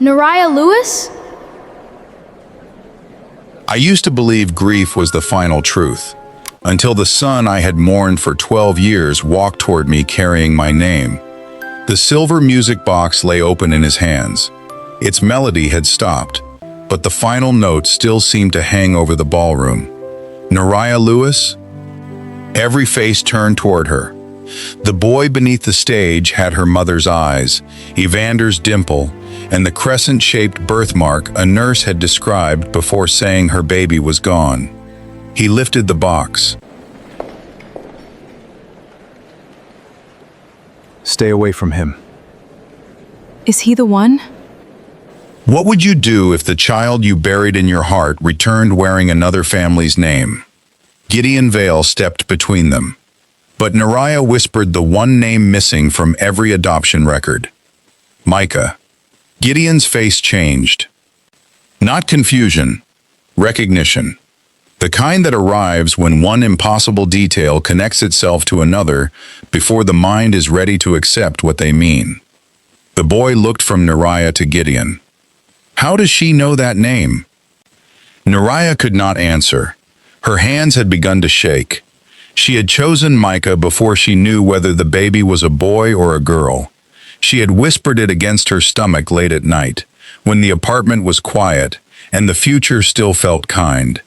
Neriah Lewis? I used to believe grief was the final truth, until the son I had mourned for 12 years walked toward me carrying my name. The silver music box lay open in his hands. Its melody had stopped, but the final note still seemed to hang over the ballroom. Neriah Lewis? Every face turned toward her. The boy beneath the stage had her mother's eyes, Evander's dimple, and the crescent-shaped birthmark a nurse had described before saying her baby was gone. He lifted the box. Stay away from him. Is he the one? What would you do if the child you buried in your heart returned wearing another family's name? Gideon Vale stepped between them. But Neriah whispered the one name missing from every adoption record. Micah. Gideon's face changed. Not confusion, recognition. The kind that arrives when one impossible detail connects itself to another before the mind is ready to accept what they mean. The boy looked from Neriah to Gideon. How does she know that name? Neriah could not answer. Her hands had begun to shake. She had chosen Micah before she knew whether the baby was a boy or a girl. She had whispered it against her stomach late at night, when the apartment was quiet and the future still felt kind.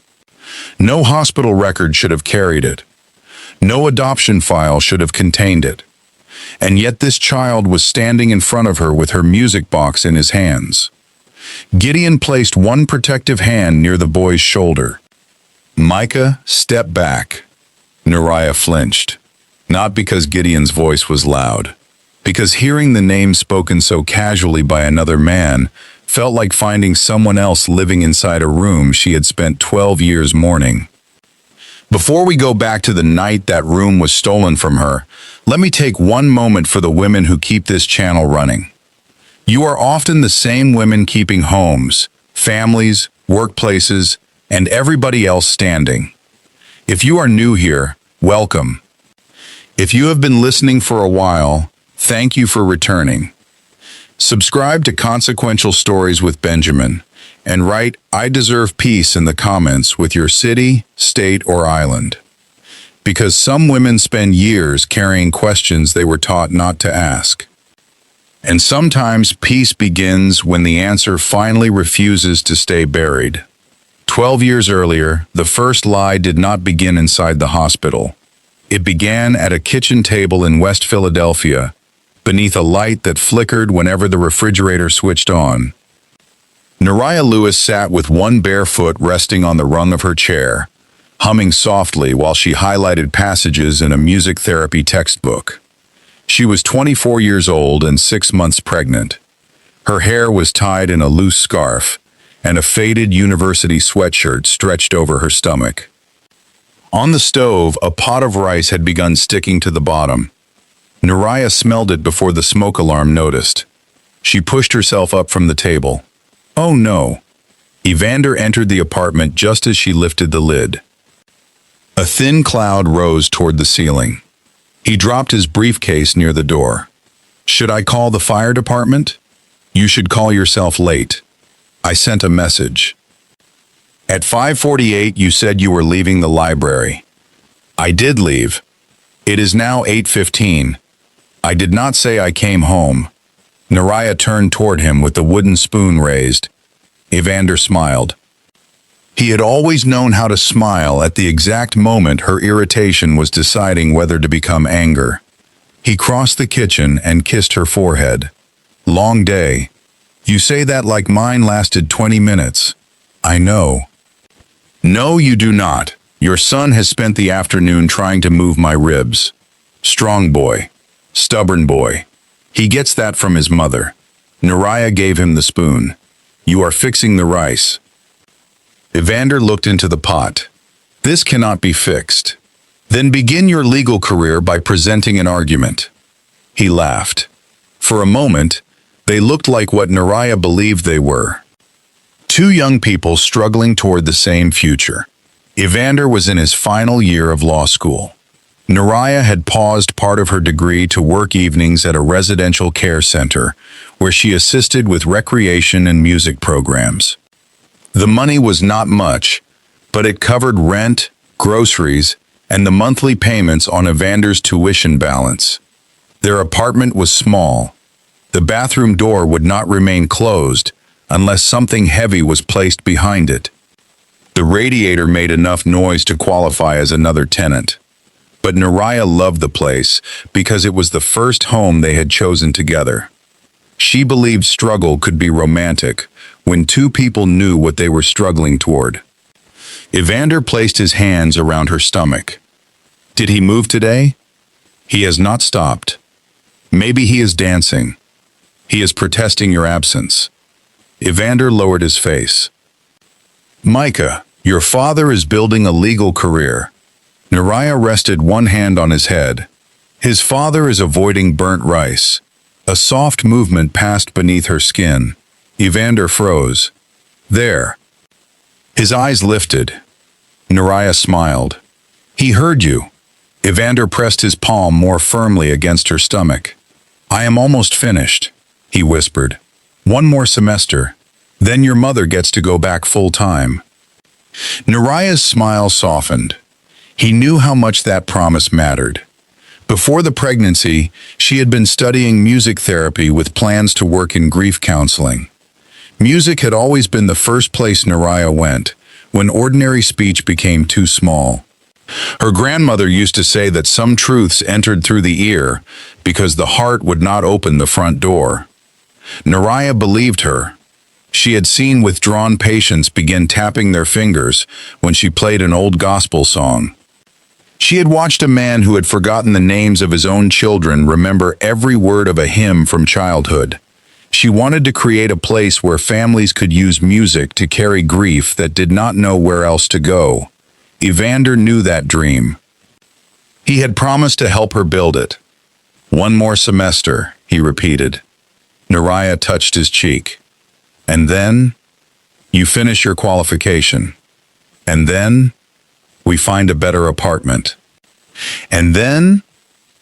No hospital record should have carried it. No adoption file should have contained it. And yet this child was standing in front of her with her music box in his hands. Gideon placed one protective hand near the boy's shoulder. Micah, step back. Neriah flinched, not because Gideon's voice was loud, because hearing the name spoken so casually by another man felt like finding someone else living inside a room she had spent 12 years mourning. Before we go back to the night that room was stolen from her, let me take one moment for the women who keep this channel running. You are often the same women keeping homes, families, workplaces, and everybody else standing. If you are new here, welcome. If you have been listening for a while, thank you for returning. Subscribe to Consequential Stories with Benjamin, and write "I deserve peace" in the comments with your city, state, or island. Because some women spend years carrying questions they were taught not to ask. And sometimes peace begins when the answer finally refuses to stay buried. 12 years earlier, the first lie did not begin inside the hospital. It began at a kitchen table in West Philadelphia, beneath a light that flickered whenever the refrigerator switched on. Neriah Lewis sat with one bare foot resting on the rung of her chair, humming softly while she highlighted passages in a music therapy textbook. She was 24 years old and 6 months pregnant. Her hair was tied in a loose scarf, and a faded university sweatshirt stretched over her stomach. On the stove, a pot of rice had begun sticking to the bottom. Neriah smelled it before the smoke alarm noticed. She pushed herself up from the table. Oh no! Evander entered the apartment just as she lifted the lid. A thin cloud rose toward the ceiling. He dropped his briefcase near the door. Should I call the fire department? You should call yourself late. I sent a message. At 5:48, you said you were leaving the library. I did leave. It is now 8:15. I did not say I came home. Neriah turned toward him with the wooden spoon raised. Evander smiled. He had always known how to smile at the exact moment her irritation was deciding whether to become anger. He crossed the kitchen and kissed her forehead. Long day. You say that like mine lasted 20 minutes. I know. No, you do not. Your son has spent the afternoon trying to move my ribs. Strong boy. Stubborn boy. He gets that from his mother. Neriah gave him the spoon. You are fixing the rice. Evander looked into the pot. This cannot be fixed. Then begin your legal career by presenting an argument. He laughed. For a moment, they looked like what Neriah believed they were. Two young people struggling toward the same future. Evander was in his final year of law school. Neriah had paused part of her degree to work evenings at a residential care center, where she assisted with recreation and music programs. The money was not much, but it covered rent, groceries, and the monthly payments on Evander's tuition balance. Their apartment was small. The bathroom door would not remain closed unless something heavy was placed behind it. The radiator made enough noise to qualify as another tenant. But Neriah loved the place because it was the first home they had chosen together. She believed struggle could be romantic when two people knew what they were struggling toward. Evander placed his hands around her stomach. Did he move today? He has not stopped. Maybe he is dancing. He is protesting your absence. Evander lowered his face. Micah, your father is building a legal career. Neriah rested one hand on his head. His father is avoiding burnt rice. A soft movement passed beneath her skin. Evander froze. There. His eyes lifted. Neriah smiled. He heard you. Evander pressed his palm more firmly against her stomach. I am almost finished, he whispered. One more semester. Then your mother gets to go back full time. Neriah's smile softened. He knew how much that promise mattered. Before the pregnancy, she had been studying music therapy with plans to work in grief counseling. Music had always been the first place Neriah went, when ordinary speech became too small. Her grandmother used to say that some truths entered through the ear because the heart would not open the front door. Neriah believed her. She had seen withdrawn patients begin tapping their fingers when she played an old gospel song. She had watched a man who had forgotten the names of his own children remember every word of a hymn from childhood. She wanted to create a place where families could use music to carry grief that did not know where else to go. Evander knew that dream. He had promised to help her build it. One more semester, he repeated. Neriah touched his cheek. And then, you finish your qualification. And then, we find a better apartment. And then,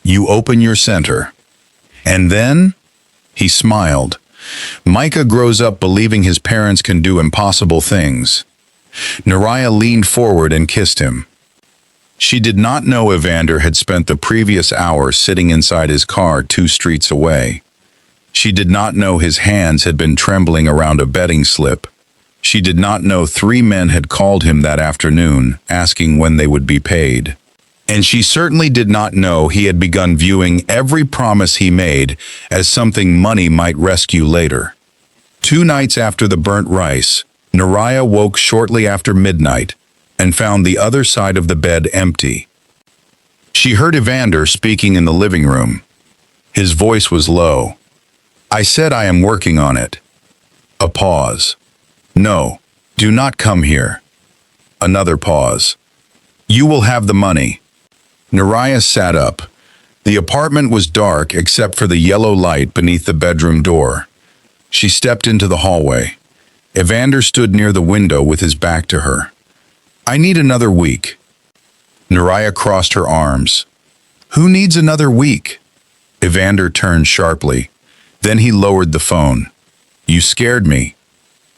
you open your center. And then, he smiled. Micah grows up believing his parents can do impossible things. Neriah leaned forward and kissed him. She did not know Evander had spent the previous hour sitting inside his car 2 streets away. She did not know his hands had been trembling around a betting slip. She did not know 3 men had called him that afternoon, asking when they would be paid. And she certainly did not know he had begun viewing every promise he made as something money might rescue later. 2 nights after the burnt rice, Neriah woke shortly after midnight and found the other side of the bed empty. She heard Evander speaking in the living room. His voice was low. I said I am working on it. A pause. No, do not come here. Another pause. You will have the money. Neriah sat up. The apartment was dark except for the yellow light beneath the bedroom door. She stepped into the hallway. Evander stood near the window with his back to her. I need another week. Neriah crossed her arms. Who needs another week? Evander turned sharply. Then he lowered the phone. You scared me.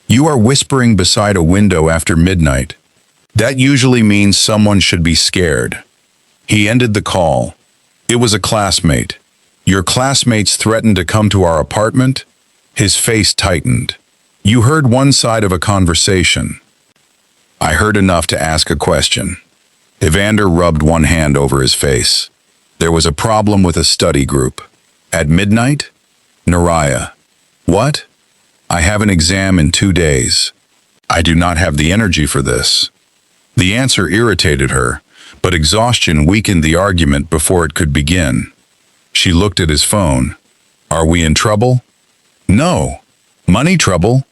You are whispering beside a window after midnight. That usually means someone should be scared. He ended the call. It was a classmate. Your classmates threatened to come to our apartment? His face tightened. You heard one side of a conversation. I heard enough to ask a question. Evander rubbed one hand over his face. There was a problem with a study group. At midnight? Neriah. What? I have an exam in 2 days. I do not have the energy for this. The answer irritated her, but exhaustion weakened the argument before it could begin. She looked at his phone. Are we in trouble? No. Money trouble?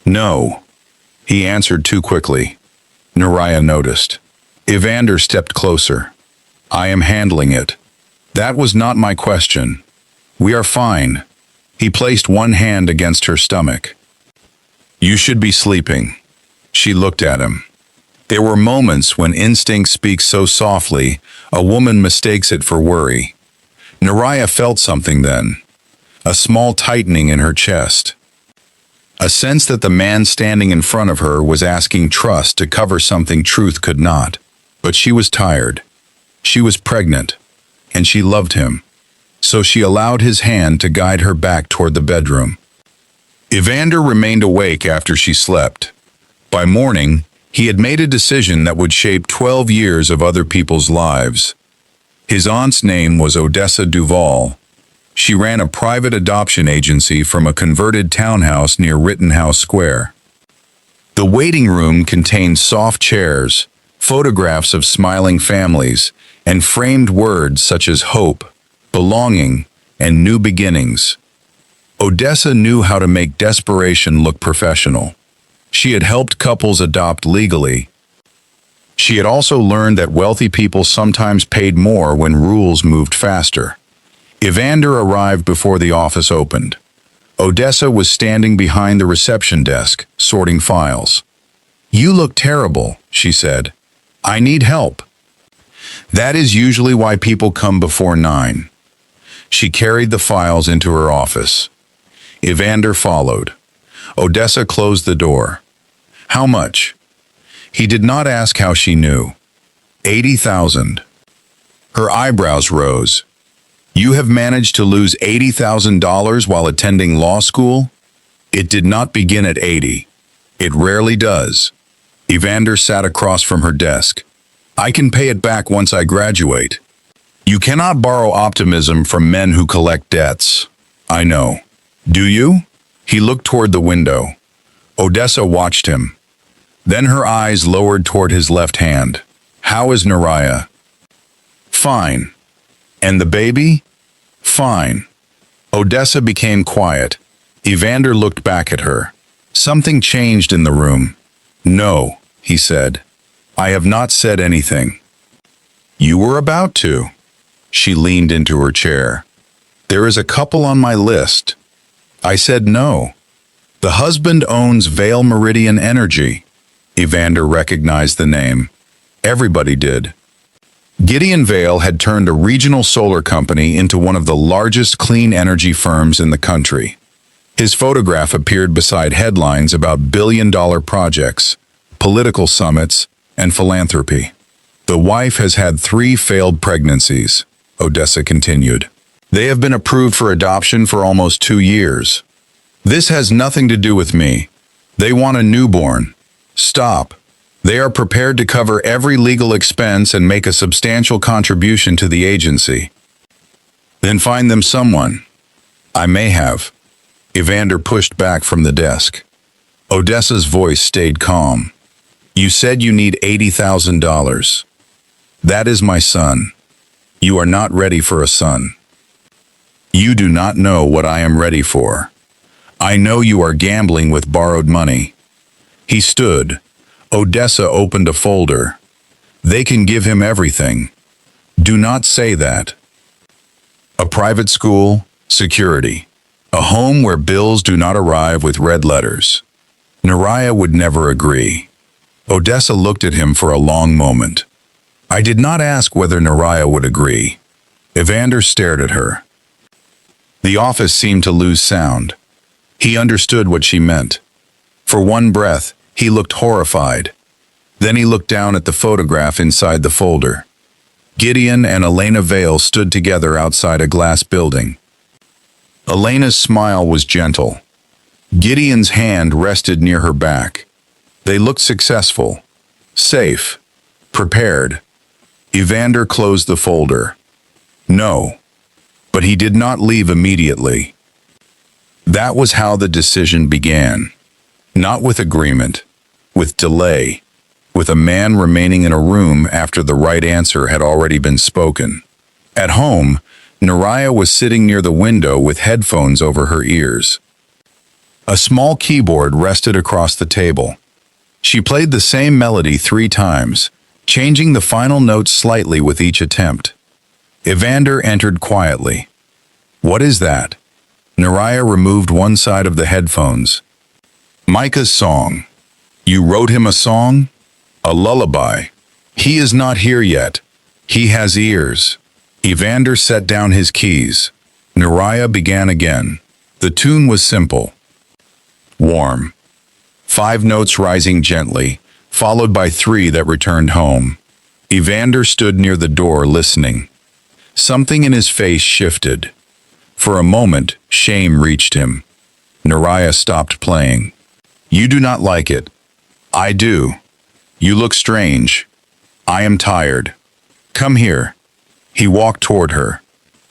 No. He answered too quickly. Neriah noticed. Evander stepped closer. I am handling it. That was not my question. We are fine. He placed one hand against her stomach. You should be sleeping. She looked at him. There were moments when instinct speaks so softly, a woman mistakes it for worry. Neriah felt something then, a small tightening in her chest. A sense that the man standing in front of her was asking trust to cover something truth could not. But she was tired. She was pregnant, and she loved him. So she allowed his hand to guide her back toward the bedroom. Evander remained awake after she slept. By morning, he had made a decision that would shape 12 years of other people's lives. His aunt's name was Odessa Duval. She ran a private adoption agency from a converted townhouse near Rittenhouse Square. The waiting room contained soft chairs, photographs of smiling families, and framed words such as hope, belonging, and new beginnings. Odessa knew how to make desperation look professional. She had helped couples adopt legally. She had also learned that wealthy people sometimes paid more when rules moved faster. Evander arrived before the office opened. Odessa was standing behind the reception desk, sorting files. "You look terrible," she said. "I need help." That is usually why people come before 9. She carried the files into her office. Evander followed. Odessa closed the door. "How much?" He did not ask how she knew. 80,000. Her eyebrows rose. "You have managed to lose $80,000 while attending law school?" "It did not begin at 80. It rarely does." Evander sat across from her desk. "I can pay it back once I graduate." "You cannot borrow optimism from men who collect debts." "I know." "Do you?" He looked toward the window. Odessa watched him. Then her eyes lowered toward his left hand. "How is Neriah?" "Fine." "And the baby?" "Fine." Odessa became quiet. Evander looked back at her. Something changed in the room. "No," he said. "I have not said anything." "You were about to." She leaned into her chair. "There is a couple on my list." I said no. "The husband owns Vale Meridian Energy." Evander recognized the name. Everybody did. Gideon Vale had turned a regional solar company into one of the largest clean energy firms in the country. His photograph appeared beside headlines about billion-dollar projects, political summits, and philanthropy. "The wife has had 3 failed pregnancies," Odessa continued. "They have been approved for adoption for almost 2 years. This has nothing to do with me. They want a newborn. Stop. They are prepared to cover every legal expense and make a substantial contribution to the agency." "Then find them someone." "I may have." Evander pushed back from the desk. Odessa's voice stayed calm. "You said you need $80,000. That is my son. You are not ready for a son. You do not know what I am ready for. I know you are gambling with borrowed money." He stood. Odessa opened a folder. "They can give him everything. Do not say that. A private school, security. A home where bills do not arrive with red letters." Neriah would never agree. Odessa looked at him for a long moment. "I did not ask whether Neriah would agree." Evander stared at her. The office seemed to lose sound. He understood what she meant. For one breath, he looked horrified. Then he looked down at the photograph inside the folder. Gideon and Elena Vale stood together outside a glass building. Elena's smile was gentle. Gideon's hand rested near her back. They looked successful, safe, prepared. Evander closed the folder. No, but he did not leave immediately. That was how the decision began. Not with agreement, with delay, with a man remaining in a room after the right answer had already been spoken. At home, Neriah was sitting near the window with headphones over her ears. A small keyboard rested across the table. She played the same melody 3 times, changing the final notes slightly with each attempt. Evander entered quietly. "What is that?" Neriah removed one side of the headphones. "Micah's song." "You wrote him a song?" A lullaby. He is not here yet. He has ears. Evander set down his keys. Neriah began again. The tune was simple. Warm. 5 notes rising gently, followed by 3 that returned home. Evander stood near the door listening. Something in his face shifted. For a moment, shame reached him. Neriah stopped playing. You do not like it. I do. You look strange. I am tired. Come here. He walked toward her.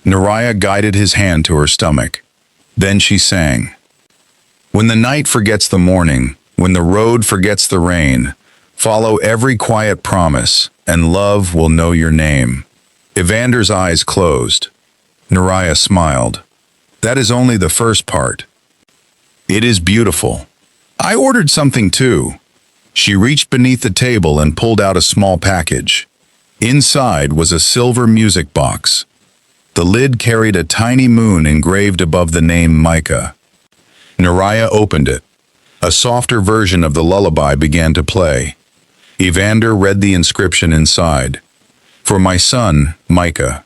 Neriah guided his hand to her stomach. Then she sang. When the night forgets the morning, when the road forgets the rain, follow every quiet promise, and love will know your name. Evander's eyes closed. Neriah smiled. That is only the first part. It is beautiful. I ordered something too. She reached beneath the table and pulled out a small package. Inside was a silver music box. The lid carried a tiny moon engraved above the name Micah. Neriah opened it. A softer version of the lullaby began to play. Evander read the inscription inside. For my son, Micah.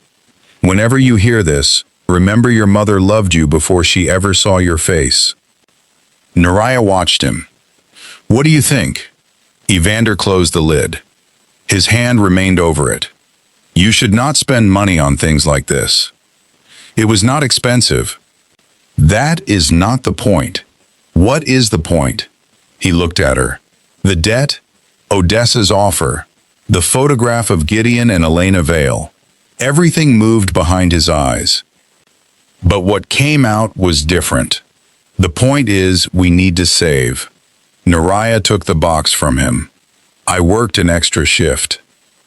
Whenever you hear this, remember your mother loved you before she ever saw your face. Neriah watched him. What do you think? Evander closed the lid. His hand remained over it. You should not spend money on things like this. It was not expensive. That is not the point. What is the point? He looked at her. The debt? Odessa's offer. The photograph of Gideon and Neriah Vale. Everything moved behind his eyes. But what came out was different. The point is, we need to save. Neriah took the box from him. I worked an extra shift.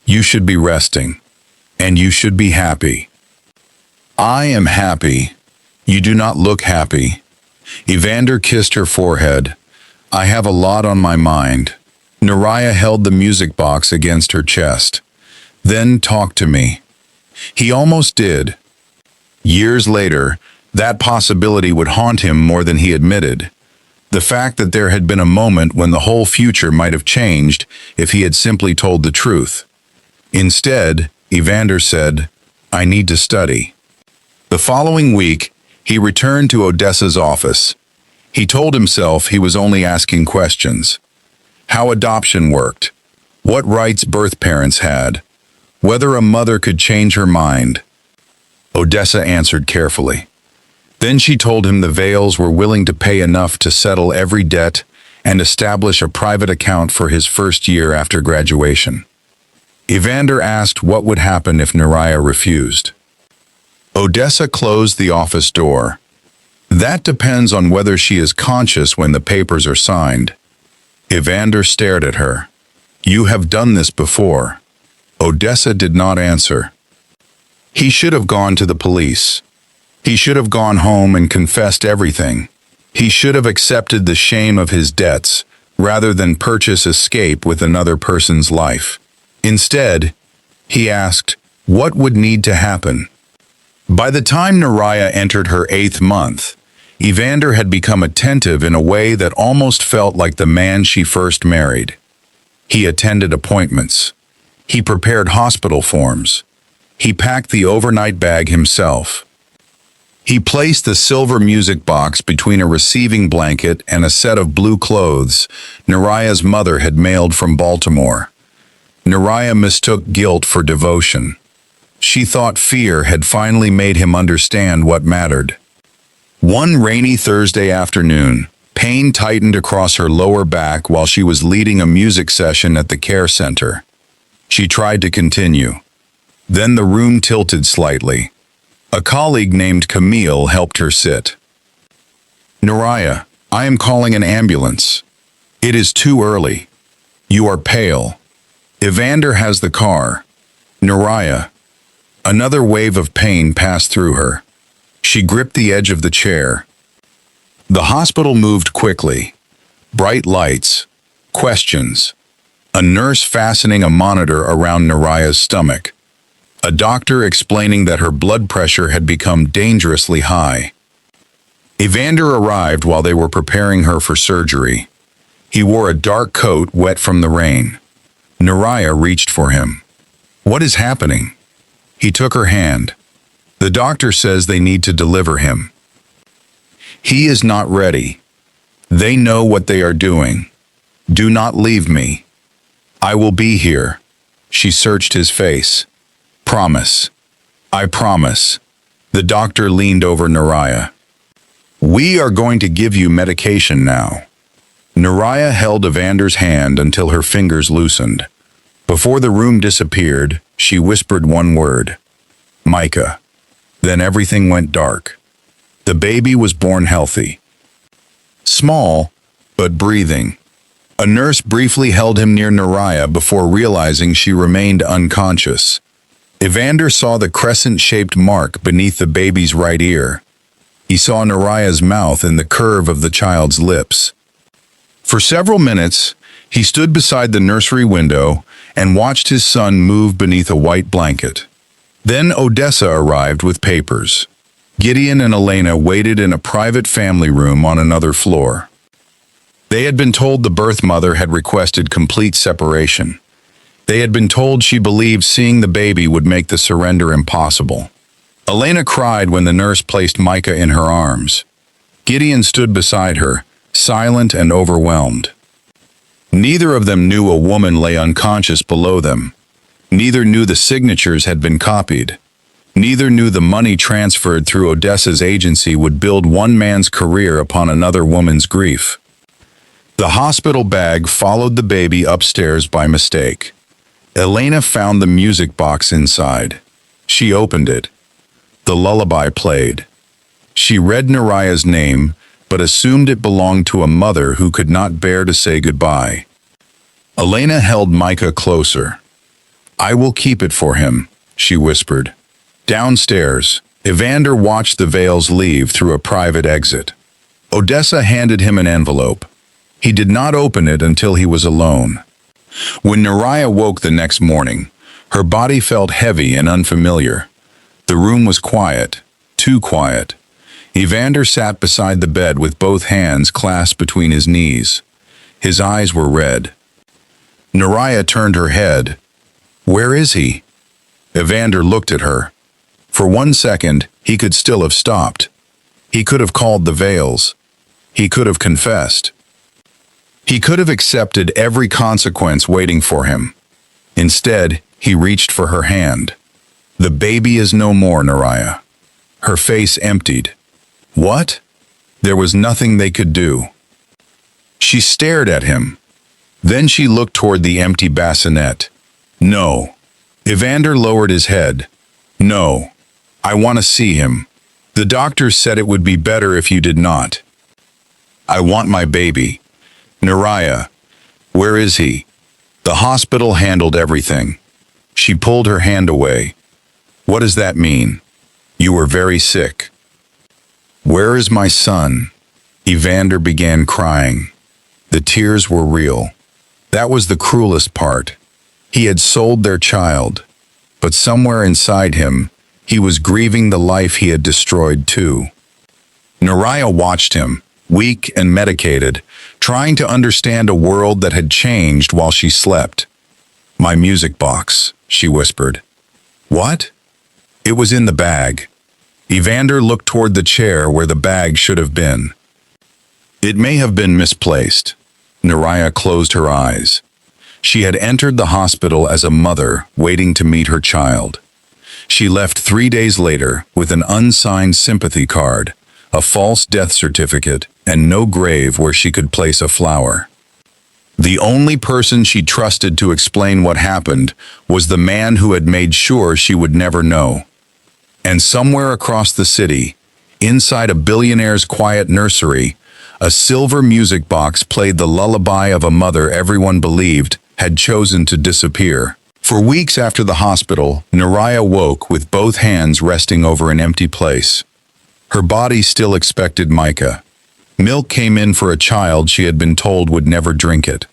You should be resting. And you should be happy. I am happy. You do not look happy. Evander kissed her forehead. I have a lot on my mind. Neriah held the music box against her chest. Then talk to me. He almost did. Years later, that possibility would haunt him more than he admitted. The fact that there had been a moment when the whole future might have changed if he had simply told the truth. Instead, Evander said, I need to study. The following week, he returned to Odessa's office. He told himself he was only asking questions. How adoption worked, what rights birth parents had, whether a mother could change her mind. Odessa answered carefully. Then she told him the Vales were willing to pay enough to settle every debt and establish a private account for his first year after graduation. Evander asked what would happen if Neriah refused. Odessa closed the office door. That depends on whether she is conscious when the papers are signed. Evander stared at her. You have done this before. Odessa did not answer. He should have gone to the police. He should have gone home and confessed everything. He should have accepted the shame of his debts, rather than purchase escape with another person's life. Instead, he asked, what would need to happen? By the time Neriah entered her 8th month, Evander had become attentive in a way that almost felt like the man she first married. He attended appointments. He prepared hospital forms. He packed the overnight bag himself. He placed the silver music box between a receiving blanket and a set of blue clothes Neriah's mother had mailed from Baltimore. Neriah mistook guilt for devotion. She thought fear had finally made him understand what mattered. One rainy Thursday afternoon, pain tightened across her lower back while she was leading a music session at the care center. She tried to continue. Then the room tilted slightly. A colleague named Camille helped her sit. Neriah, I am calling an ambulance. It is too early. You are pale. Evander has the car. Neriah. Another wave of pain passed through her. She gripped the edge of the chair. The hospital moved quickly. Bright lights. Questions. A nurse fastening a monitor around Neriah's stomach. A doctor explaining that her blood pressure had become dangerously high. Evander arrived while they were preparing her for surgery. He wore a dark coat wet from the rain. Neriah reached for him. "What is happening?" He took her hand. "The doctor says they need to deliver him. He is not ready. They know what they are doing. Do not leave me. I will be here." She searched his face. "Promise." "I promise." The doctor leaned over Neriah. "We are going to give you medication now." Neriah held Evander's hand until her fingers loosened. Before the room disappeared, she whispered one word: "Micah." Then everything went dark. The baby was born healthy. Small, but breathing. A nurse briefly held him near Neriah before realizing she remained unconscious. Evander saw the crescent-shaped mark beneath the baby's right ear. He saw Neriah's mouth and the curve of the child's lips. For several minutes, he stood beside the nursery window and watched his son move beneath a white blanket. Then Odessa arrived with papers. Gideon and Elena waited in a private family room on another floor. They had been told the birth mother had requested complete separation. They had been told she believed seeing the baby would make the surrender impossible. Elena cried when the nurse placed Micah in her arms. Gideon stood beside her, silent and overwhelmed. Neither of them knew a woman lay unconscious below them. Neither knew the signatures had been copied. Neither knew the money transferred through Odessa's agency would build one man's career upon another woman's grief. The hospital bag followed the baby upstairs by mistake. Elena found the music box inside. She opened it. The lullaby played. She read Neriah's name, but assumed it belonged to a mother who could not bear to say goodbye. Elena held Micah closer. "I will keep it for him," she whispered. Downstairs, Evander watched the Vales leave through a private exit. Odessa handed him an envelope. He did not open it until he was alone. When Neriah woke the next morning, her body felt heavy and unfamiliar. The room was quiet, too quiet. Evander sat beside the bed with both hands clasped between his knees. His eyes were red. Neriah turned her head. "Where is he?" Evander looked at her. For 1 second, he could still have stopped. He could have called the Vales. He could have confessed. He could have accepted every consequence waiting for him. Instead, he reached for her hand. "The baby is no more, Neriah." Her face emptied. "What?" There was nothing they could do. She stared at him. Then she looked toward the empty bassinet. "No." Evander lowered his head. "No. I want to see him. The doctors said it would be better if you did not. I want my baby. Neriah, where is he?" The hospital handled everything. She pulled her hand away. "What does that mean? You were very sick." "Where is my son?" Evander began crying. The tears were real. That was the cruelest part. He had sold their child, but somewhere inside him, he was grieving the life he had destroyed too. Neriah watched him, weak and medicated, trying to understand a world that had changed while she slept. "My music box," she whispered. "What?" "It was in the bag." Evander looked toward the chair where the bag should have been. "It may have been misplaced." Neriah closed her eyes. She had entered the hospital as a mother waiting to meet her child. She left 3 days later with an unsigned sympathy card, a false death certificate, and no grave where she could place a flower. The only person she trusted to explain what happened was the man who had made sure she would never know. And somewhere across the city, inside a billionaire's quiet nursery, a silver music box played the lullaby of a mother everyone believed had chosen to disappear. For weeks after the hospital, Neriah woke with both hands resting over an empty place. Her body still expected Micah. Milk came in for a child she had been told would never drink it.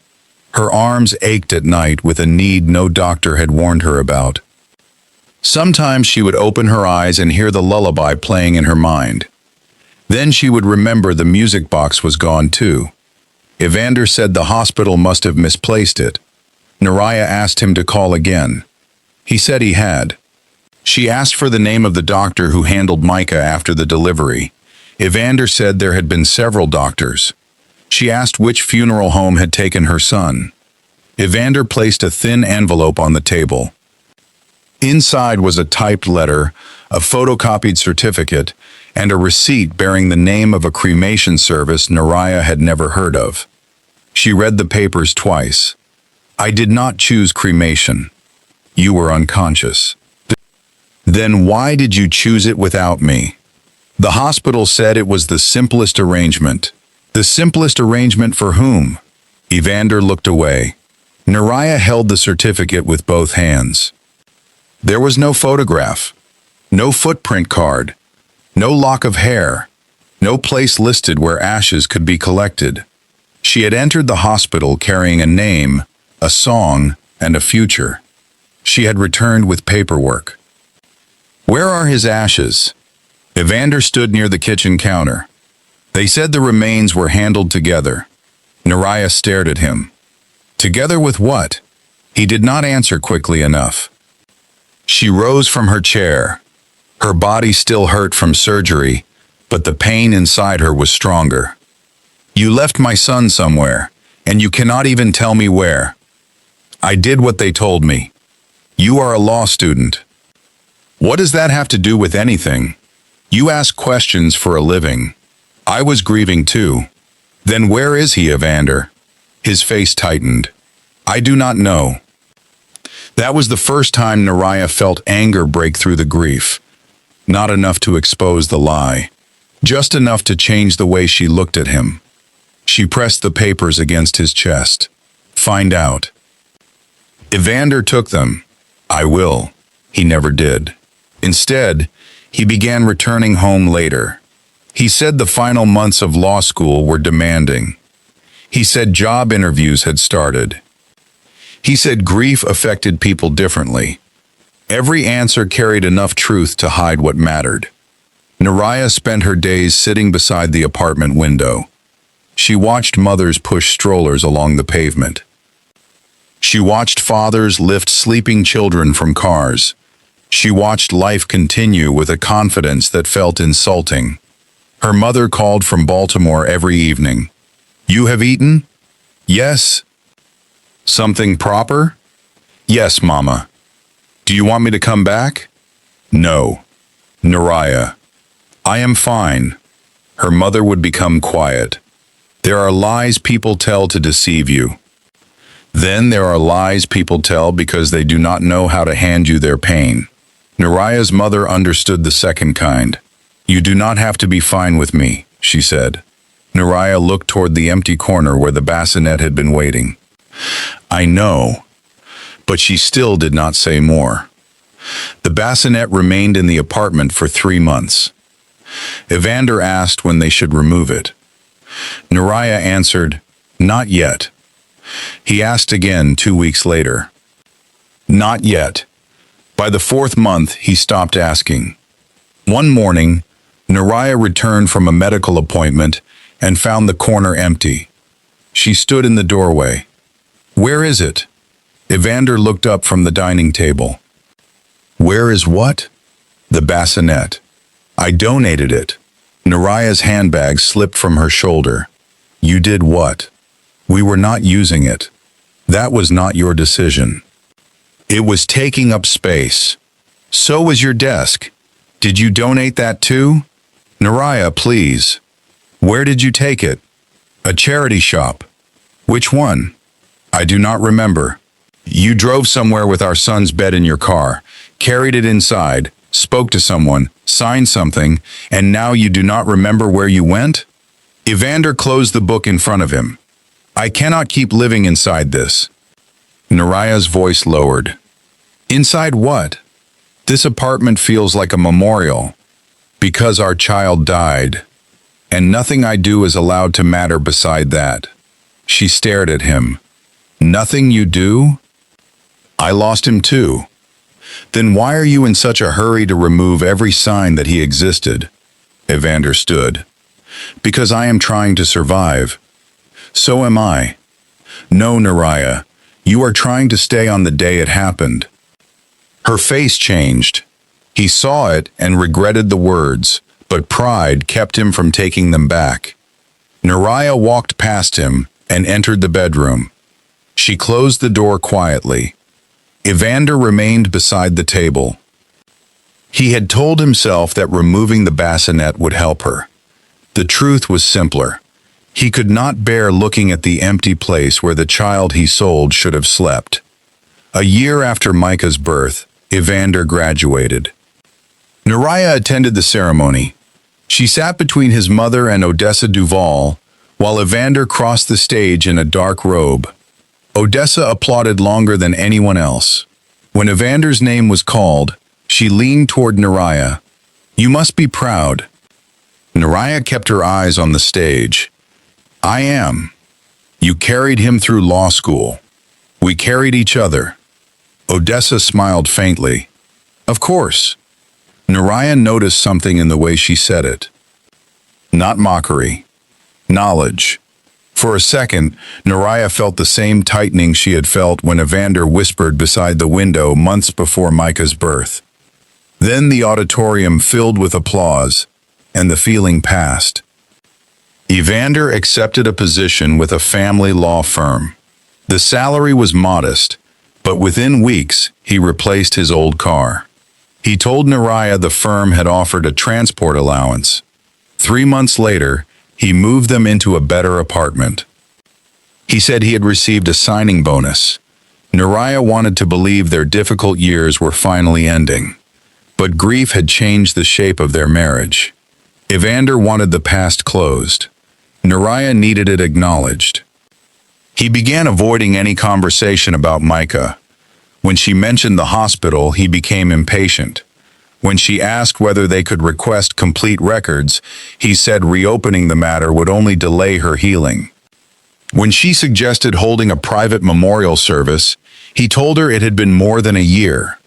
Her arms ached at night with a need no doctor had warned her about. Sometimes she would open her eyes and hear the lullaby playing in her mind. Then she would remember the music box was gone too. Evander said the hospital must have misplaced it. Neriah asked him to call again. He said he had. She asked for the name of the doctor who handled Micah after the delivery. Evander said there had been several doctors. She asked which funeral home had taken her son. Evander placed a thin envelope on the table. Inside was a typed letter, a photocopied certificate, and a receipt bearing the name of a cremation service Neriah had never heard of. She read the papers twice. "I did not choose cremation. You were unconscious." "Then why did you choose it without me?" "The hospital said it was the simplest arrangement." "The simplest arrangement for whom?" Evander looked away. Neriah held the certificate with both hands. There was no photograph, no footprint card, no lock of hair, no place listed where ashes could be collected. She had entered the hospital carrying a name, a song, and a future. She had returned with paperwork. "Where are his ashes?" Evander stood near the kitchen counter. "They said the remains were handled together." Neriah stared at him. "Together with what?" He did not answer quickly enough. She rose from her chair. Her body still hurt from surgery, but the pain inside her was stronger. "You left my son somewhere, and you cannot even tell me where." "I did what they told me." "You are a law student." "What does that have to do with anything?" "You ask questions for a living." "I was grieving too." "Then where is he, Evander?" His face tightened. "I do not know." That was the first time Neriah felt anger break through the grief. Not enough to expose the lie. Just enough to change the way she looked at him. She pressed the papers against his chest. "Find out." Evander took them. "I will." He never did. Instead, he began returning home later. He said the final months of law school were demanding. He said job interviews had started. He said grief affected people differently. Every answer carried enough truth to hide what mattered. Neriah spent her days sitting beside the apartment window. She watched mothers push strollers along the pavement. She watched fathers lift sleeping children from cars. She watched life continue with a confidence that felt insulting. Her mother called from Baltimore every evening. "You have eaten?" "Yes." "Something proper?" "Yes, Mama." "Do you want me to come back?" "No." Neriah. "I am fine." Her mother would become quiet. "There are lies people tell to deceive you. Then there are lies people tell because they do not know how to hand you their pain." Neriah's mother understood the second kind. "You do not have to be fine with me," she said. Neriah looked toward the empty corner where the bassinet had been waiting. "I know." But she still did not say more. The bassinet remained in the apartment for 3 months. Evander asked when they should remove it. Neriah answered, "Not yet." He asked again 2 weeks later. "Not yet." By the 4th month, he stopped asking. One morning, Neriah returned from a medical appointment and found the corner empty. She stood in the doorway. "Where is it?" Evander looked up from the dining table. "Where is what?" "The bassinet. I donated it." Neriah's handbag slipped from her shoulder. "You did what?" "We were not using it." "That was not your decision." "It was taking up space." "So was your desk. Did you donate that too?" "Neriah, please." "Where did you take it?" "A charity shop." "Which one?" "I do not remember." "You drove somewhere with our son's bed in your car, carried it inside, spoke to someone, signed something, and now you do not remember where you went?" Evander closed the book in front of him. "I cannot keep living inside this." Neriah's voice lowered. "Inside what?" "This apartment feels like a memorial. Because our child died. And nothing I do is allowed to matter beside that." She stared at him. "Nothing you do?" "I lost him too." "Then why are you in such a hurry to remove every sign that he existed?" Evander stood. "Because I am trying to survive." "So am I." "No, Neriah, You are trying to stay on the day it happened." Her face changed. He saw it and regretted the words, but pride kept him from taking them back. Neriah walked past him and entered the bedroom. She closed the door quietly. Evander remained beside the table. He had told himself that removing the bassinet would help her. The truth was simpler. He could not bear looking at the empty place where the child he sold should have slept. A year after Micah's birth, Evander graduated. Neriah attended the ceremony. She sat between his mother and Odessa Duval, while Evander crossed the stage in a dark robe. Odessa applauded longer than anyone else. When Evander's name was called, she leaned toward Neriah. "You must be proud." Neriah kept her eyes on the stage. "I am. You carried him through law school. We carried each other." Odessa smiled faintly. "Of course." Neriah noticed something in the way she said it. Not mockery. Knowledge. For a second, Neriah felt the same tightening she had felt when Evander whispered beside the window months before Micah's birth. Then the auditorium filled with applause, and the feeling passed. Evander accepted a position with a family law firm. The salary was modest, but within weeks he replaced his old car. He told Neriah the firm had offered a transport allowance. 3 months later, he moved them into a better apartment. He said he had received a signing bonus. Neriah wanted to believe their difficult years were finally ending. But grief had changed the shape of their marriage. Evander wanted the past closed. Neriah needed it acknowledged. He began avoiding any conversation about Micah. When she mentioned the hospital, he became impatient. When she asked whether they could request complete records, he said reopening the matter would only delay her healing. When she suggested holding a private memorial service, he told her it had been more than a year.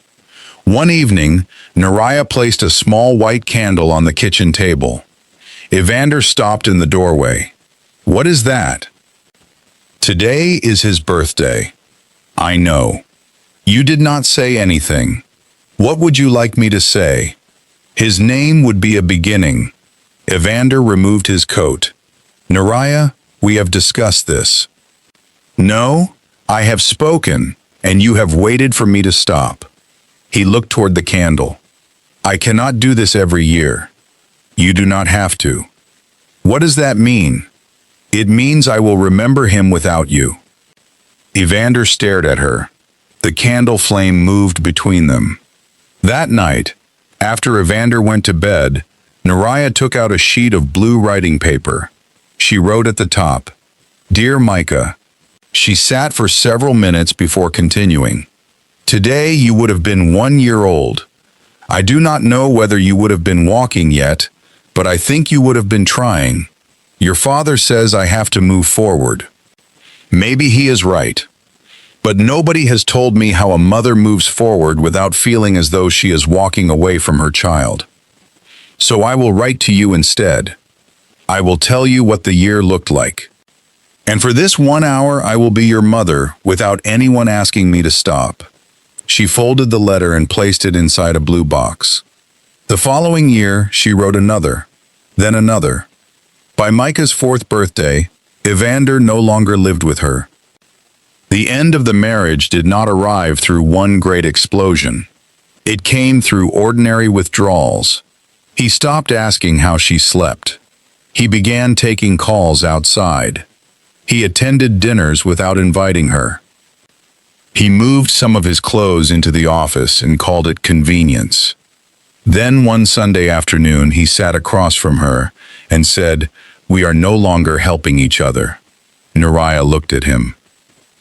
One evening, Neriah placed a small white candle on the kitchen table. Evander stopped in the doorway. "What is that?" "Today is his birthday." "I know. You did not say anything. What would you like me to say?" "His name would be a beginning." Evander removed his coat. "Neriah, we have discussed this." "No, I have spoken, and you have waited for me to stop." He looked toward the candle. "I cannot do this every year." "You do not have to." "What does that mean?" "It means I will remember him without you." Evander stared at her. The candle flame moved between them. That night, after Evander went to bed, Neriah took out a sheet of blue writing paper. She wrote at the top, "Dear Micah." She sat for several minutes before continuing. "Today you would have been 1 year old. I do not know whether you would have been walking yet, but I think you would have been trying. Your father says I have to move forward. Maybe he is right. But nobody has told me how a mother moves forward without feeling as though she is walking away from her child. So I will write to you instead. I will tell you what the year looked like. And for this 1 hour I will be your mother without anyone asking me to stop." She folded the letter and placed it inside a blue box. The following year she wrote another, then another. By Micah's 4th birthday, Evander no longer lived with her. The end of the marriage did not arrive through one great explosion. It came through ordinary withdrawals. He stopped asking how she slept. He began taking calls outside. He attended dinners without inviting her. He moved some of his clothes into the office and called it convenience. Then one Sunday afternoon he sat across from her and said, "We are no longer helping each other." Neriah looked at him.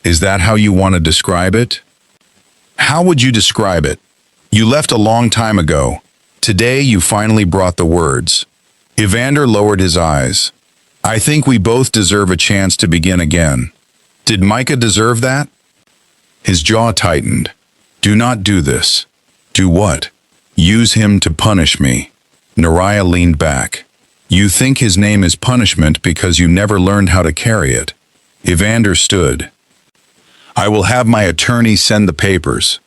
"Is that how you want to describe it?" "How would you describe it? You left a long time ago. Today you finally brought the words." Evander lowered his eyes. "I think we both deserve a chance to begin again." "Did Micah deserve that?" His jaw tightened. "Do not do this." "Do what?" "Use him to punish me." Neriah leaned back. "You think his name is punishment because you never learned how to carry it." Evander stood. I will have my attorney send the papers.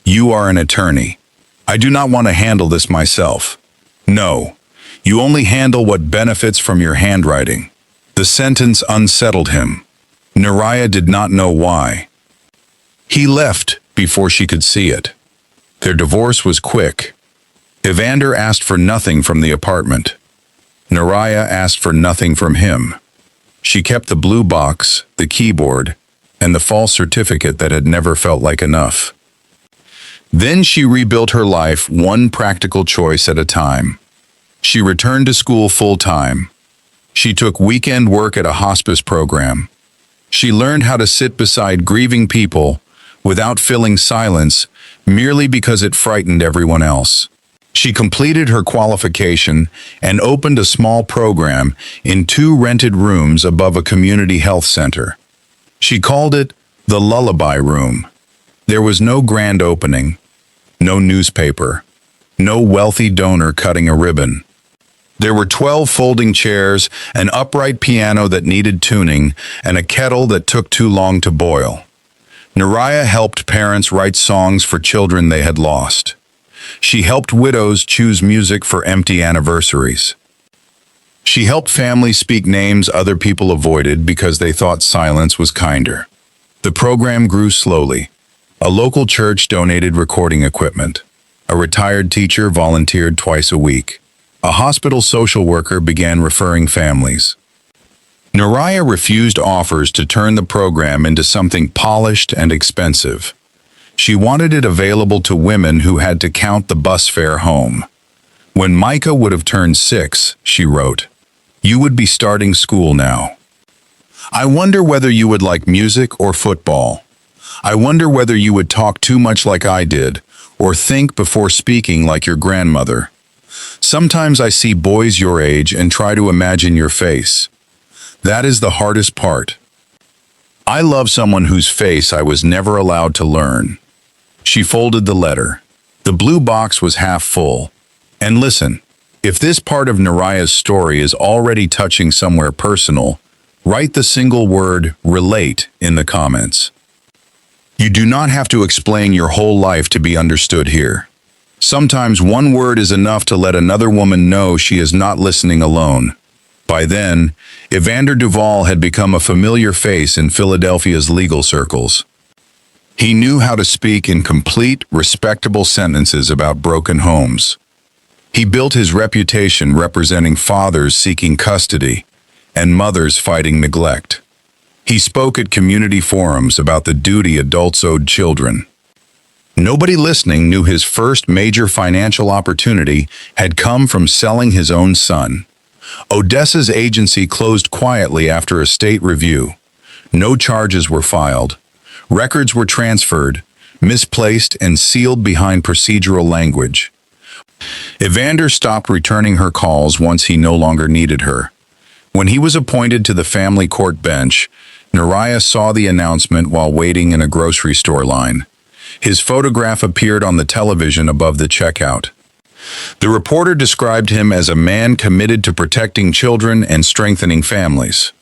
You are an attorney. I do not want to handle this myself. No, you only handle what benefits from your handwriting. The sentence unsettled him. Neriah did not know why. He left before she could see it. Their divorce was quick. Evander asked for nothing from the apartment. Neriah asked for nothing from him. She kept the blue box, the keyboard, and the false certificate that had never felt like enough. Then she rebuilt her life one practical choice at a time. She returned to school full-time. She took weekend work at a hospice program. She learned how to sit beside grieving people without filling silence merely because it frightened everyone else. She completed her qualification and opened a small program in 2 rented rooms above a community health center. She called it the Lullaby Room. There was no grand opening, no newspaper, no wealthy donor cutting a ribbon. There were 12 folding chairs, an upright piano that needed tuning, and a kettle that took too long to boil. Neriah helped parents write songs for children they had lost. She helped widows choose music for empty anniversaries. She helped families speak names other people avoided because they thought silence was kinder. The program grew slowly. A local church donated recording equipment. A retired teacher volunteered twice a week. A hospital social worker began referring families. Neriah refused offers to turn the program into something polished and expensive. She wanted it available to women who had to count the bus fare home. When Micah would have turned 6, she wrote, "You would be starting school now. I wonder whether you would like music or football. I wonder whether you would talk too much like I did, or think before speaking like your grandmother. Sometimes I see boys your age and try to imagine your face. That is the hardest part. I love someone whose face I was never allowed to learn." She folded the letter. The blue box was half full. And listen, if this part of Neriah's story is already touching somewhere personal, write the single word "relate" in the comments. You do not have to explain your whole life to be understood here. Sometimes one word is enough to let another woman know she is not listening alone. By then, Evander Duval had become a familiar face in Philadelphia's legal circles. He knew how to speak in complete, respectable sentences about broken homes. He built his reputation representing fathers seeking custody and mothers fighting neglect. He spoke at community forums about the duty adults owed children. Nobody listening knew his first major financial opportunity had come from selling his own son. Odessa's agency closed quietly after a state review. No charges were filed. Records were transferred, misplaced, and sealed behind procedural language. Evander stopped returning her calls once he no longer needed her. When he was appointed to the family court bench, Neriah saw the announcement while waiting in a grocery store line. His photograph appeared on the television above the checkout. The reporter described him as a man committed to protecting children and strengthening families.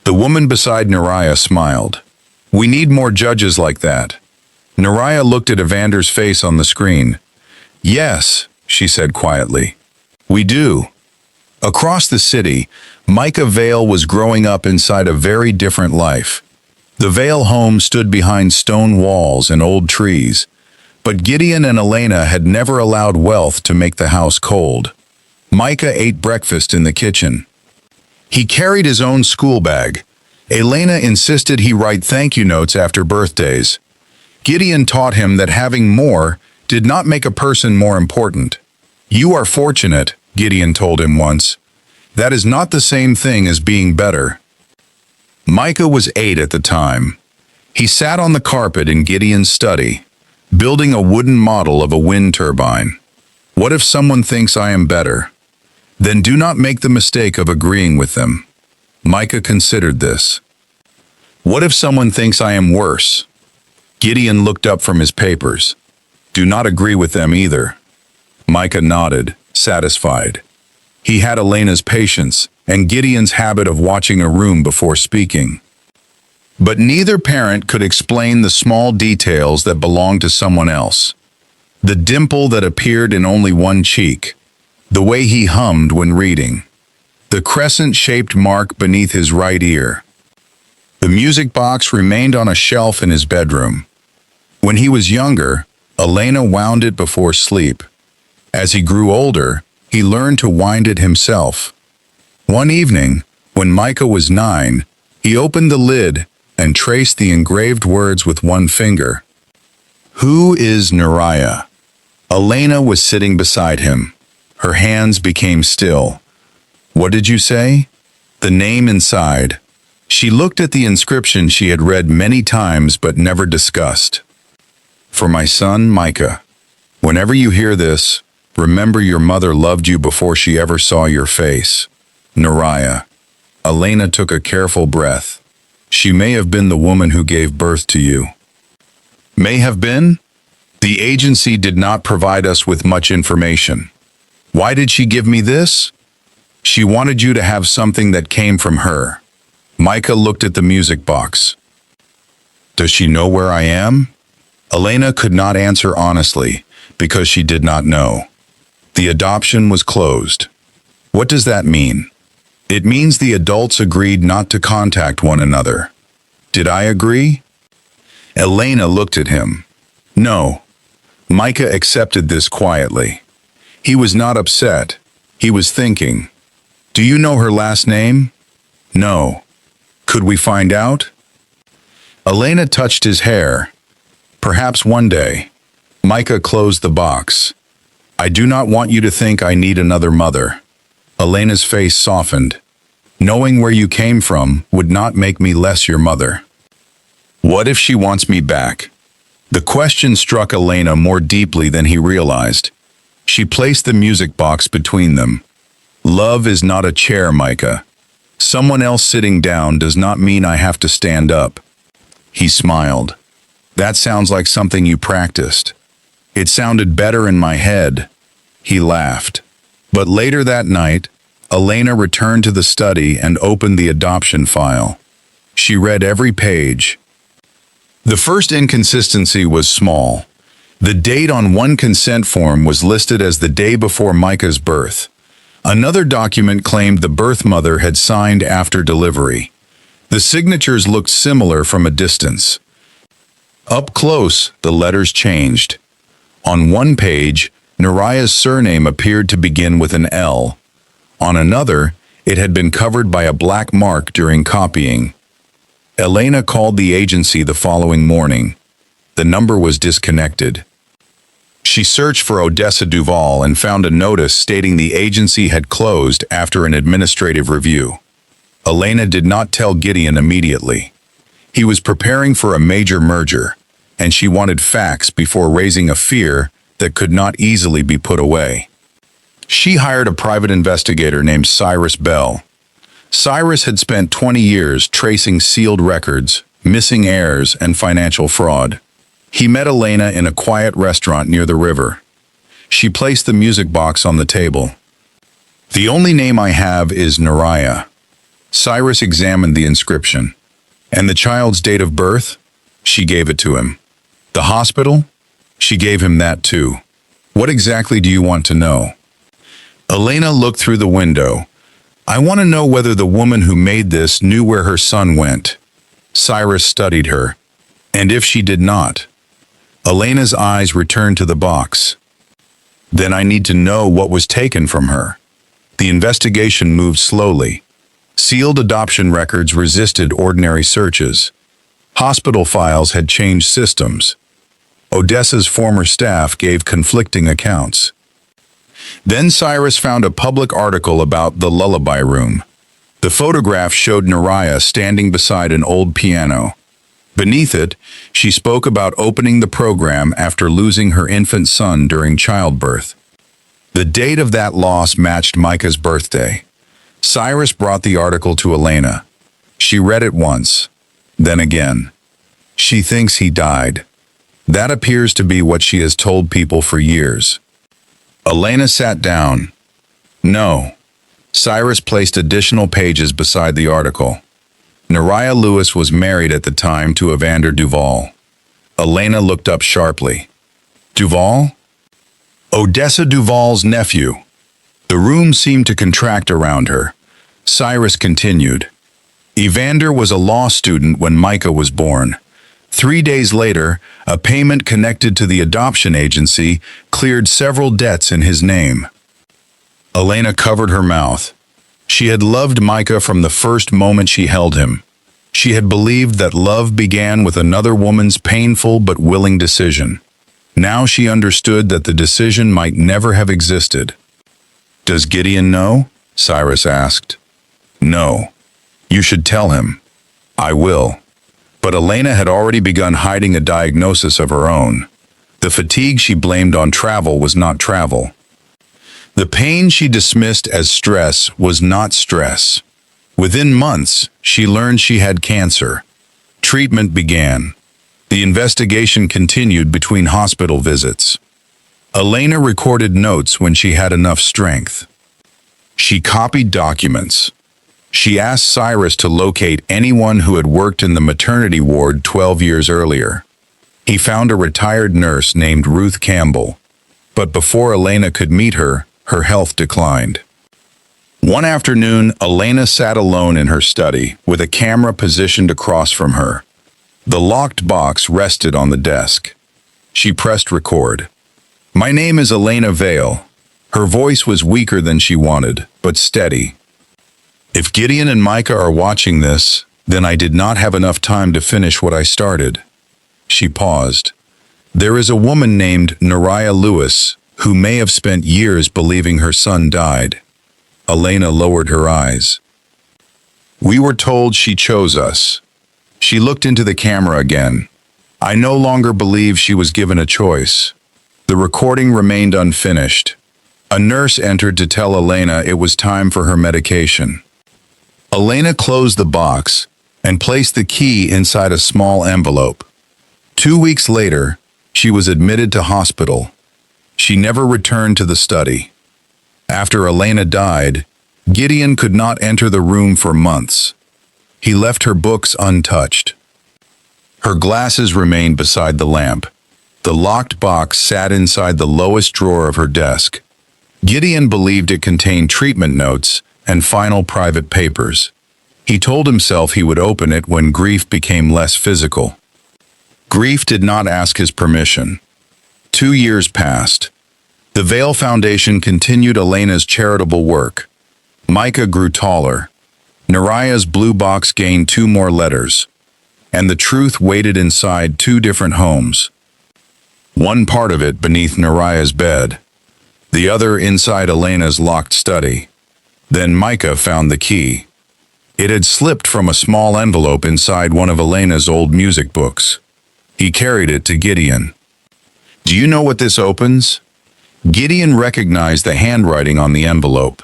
The woman beside Neriah smiled. "We need more judges like that." Neriah looked at Evander's face on the screen. "Yes," she said quietly. "We do." Across the city, Micah Vale was growing up inside a very different life. The Vale home stood behind stone walls and old trees, but Gideon and Elena had never allowed wealth to make the house cold. Micah ate breakfast in the kitchen. He carried his own school bag. Elena insisted he write thank you notes after birthdays. Gideon taught him that having more did not make a person more important. "You are fortunate," Gideon told him once. "That is not the same thing as being better." Micah was 8 at the time. He sat on the carpet in Gideon's study, building a wooden model of a wind turbine. What if someone thinks I am better? Then do not make the mistake of agreeing with them. Micah considered this. What if someone thinks I am worse? Gideon looked up from his papers. Do not agree with them either. Micah nodded, satisfied. He had Elena's patience and Gideon's habit of watching a room before speaking. But neither parent could explain the small details that belonged to someone else. The dimple that appeared in only one cheek, the way he hummed when reading, the crescent-shaped mark beneath his right ear. The music box remained on a shelf in his bedroom. When he was younger, Elena wound it before sleep. As he grew older, he learned to wind it himself. One evening, when Micah was 9, he opened the lid and traced the engraved words with one finger. "Who is Neriah?" Elena was sitting beside him. Her hands became still. "What did you say?" The name inside. She looked at the inscription she had read many times but never discussed. "For my son, Micah. Whenever you hear this, remember your mother loved you before she ever saw your face. Neriah." Elena took a careful breath. "She may have been the woman who gave birth to you." May have been? The agency did not provide us with much information. Why did she give me this? She wanted you to have something that came from her. Micah looked at the music box. Does she know where I am? Elena could not answer honestly, because she did not know. The adoption was closed. What does that mean? It means the adults agreed not to contact one another. Did I agree? Elena looked at him. No. Micah accepted this quietly. He was not upset. He was thinking. Do you know her last name? No. Could we find out? Elena touched his hair. Perhaps one day. Micah closed the box. I do not want you to think I need another mother. Elena's face softened. Knowing where you came from would not make me less your mother. What if she wants me back? The question struck Elena more deeply than he realized. She placed the music box between them. Love is not a chair, Micah. Someone else sitting down does not mean I have to stand up. He smiled. That sounds like something you practiced. It sounded better in my head. He laughed. But later that night, Elena returned to the study and opened the adoption file. She read every page. The first inconsistency was small. The date on one consent form was listed as the day before Micah's birth. Another document claimed the birth mother had signed after delivery. The signatures looked similar from a distance. Up close, the letters changed. On one page, Neriah's surname appeared to begin with an L. On another, it had been covered by a black mark during copying. Elena called the agency the following morning. The number was disconnected. She searched for Odessa Duval and found a notice stating the agency had closed after an administrative review. Elena did not tell Gideon immediately. He was preparing for a major merger, and she wanted facts before raising a fear that could not easily be put away. She hired a private investigator named Cyrus Bell. Cyrus had spent 20 years tracing sealed records, missing heirs, and financial fraud. He met Elena in a quiet restaurant near the river. She placed the music box on the table. The only name I have is Neriah. Cyrus examined the inscription. And the child's date of birth? She gave it to him. The hospital? She gave him that too. What exactly do you want to know? Elena looked through the window. I want to know whether the woman who made this knew where her son went. Cyrus studied her. And if she did not? Elena's eyes returned to the box. Then I need to know what was taken from her. The investigation moved slowly. Sealed adoption records resisted ordinary searches. Hospital files had changed systems. Odessa's former staff gave conflicting accounts. Then Cyrus found a public article about the lullaby room. The photograph showed Neriah standing beside an old piano. Beneath it, she spoke about opening the program after losing her infant son during childbirth. The date of that loss matched Micah's birthday. Cyrus brought the article to Elena. She read it once, then again. She thinks he died. That appears to be what she has told people for years. Elena sat down. No. Cyrus placed additional pages beside the article. Neriah Lewis was married at the time to Evander Duval. Elena looked up sharply. Duval? Odessa Duval's nephew. The room seemed to contract around her. Cyrus continued. Evander was a law student when Micah was born. 3 days later, a payment connected to the adoption agency cleared several debts in his name. Elena covered her mouth. She had loved Micah from the first moment she held him. She had believed that love began with another woman's painful but willing decision. Now she understood that the decision might never have existed. Does Gideon know? Cyrus asked. No. You should tell him. I will. But Elena had already begun hiding a diagnosis of her own. The fatigue she blamed on travel was not travel. The pain she dismissed as stress was not stress. Within months, she learned she had cancer. Treatment began. The investigation continued between hospital visits. Elena recorded notes when she had enough strength. She copied documents. She asked Cyrus to locate anyone who had worked in the maternity ward 12 years earlier. He found a retired nurse named Ruth Campbell. But before Elena could meet her, her health declined. One afternoon, Elena sat alone in her study, with a camera positioned across from her. The locked box rested on the desk. She pressed record. My name is Elena Vale. Her voice was weaker than she wanted, but steady. If Gideon and Micah are watching this, then I did not have enough time to finish what I started. She paused. There is a woman named Neriah Lewis who may have spent years believing her son died. Elena lowered her eyes. We were told she chose us. She looked into the camera again. I no longer believe she was given a choice. The recording remained unfinished. A nurse entered to tell Elena it was time for her medication. Elena closed the box and placed the key inside a small envelope. 2 weeks later, she was admitted to hospital. She never returned to the study. After Elena died, Gideon could not enter the room for months. He left her books untouched. Her glasses remained beside the lamp. The locked box sat inside the lowest drawer of her desk. Gideon believed it contained treatment notes and final private papers. He told himself he would open it when grief became less physical. Grief did not ask his permission. 2 years passed. The Vale Foundation continued Elena's charitable work. Micah grew taller. Neriah's blue box gained 2 more letters. And the truth waited inside 2 different homes. One part of it beneath Neriah's bed. The other inside Elena's locked study. Then Micah found the key. It had slipped from a small envelope inside one of Elena's old music books. He carried it to Gideon. Do you know what this opens? Gideon recognized the handwriting on the envelope.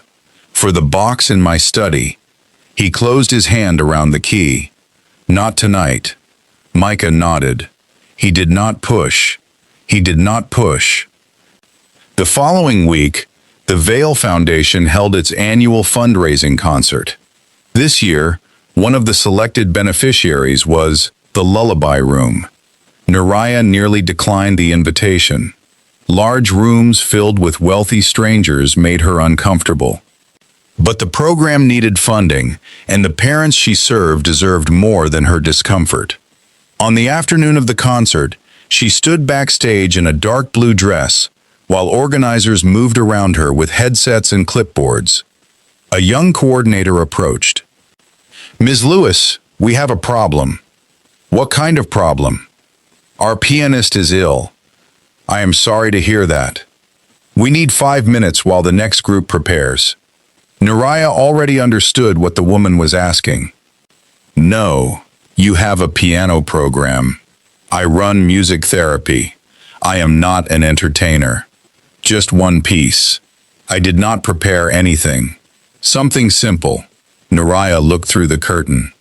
For the box in my study. He closed his hand around the key. Not tonight. Micah nodded. He did not push. He did not push. The following week, the Vale Foundation held its annual fundraising concert. This year, one of the selected beneficiaries was the Lullaby Room. Neriah nearly declined the invitation. Large rooms filled with wealthy strangers made her uncomfortable. But the program needed funding, and the parents she served deserved more than her discomfort. On the afternoon of the concert, she stood backstage in a dark blue dress, while organizers moved around her with headsets and clipboards. A young coordinator approached. Ms. Lewis, we have a problem. What kind of problem? Our pianist is ill. I am sorry to hear that. We need 5 minutes while the next group prepares. Neriah already understood what the woman was asking. No, you have a piano program. I run music therapy. I am not an entertainer. Just one piece. I did not prepare anything. Something simple. Neriah looked through the curtain.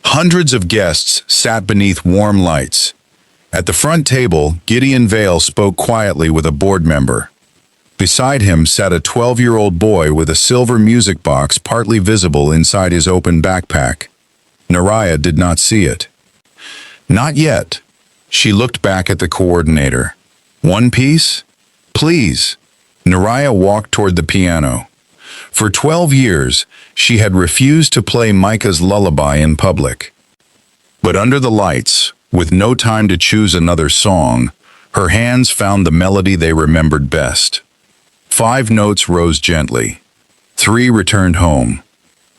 Hundreds of guests sat beneath warm lights. At the front table, Gideon Vale spoke quietly with a board member. Beside him sat a 12-year-old boy with a silver music box partly visible inside his open backpack. Neriah did not see it. Not yet. She looked back at the coordinator. One piece? Please. Neriah walked toward the piano. For 12 years, she had refused to play Micah's lullaby in public. But under the lights, with no time to choose another song, her hands found the melody they remembered best. 5 notes rose gently. 3 returned home.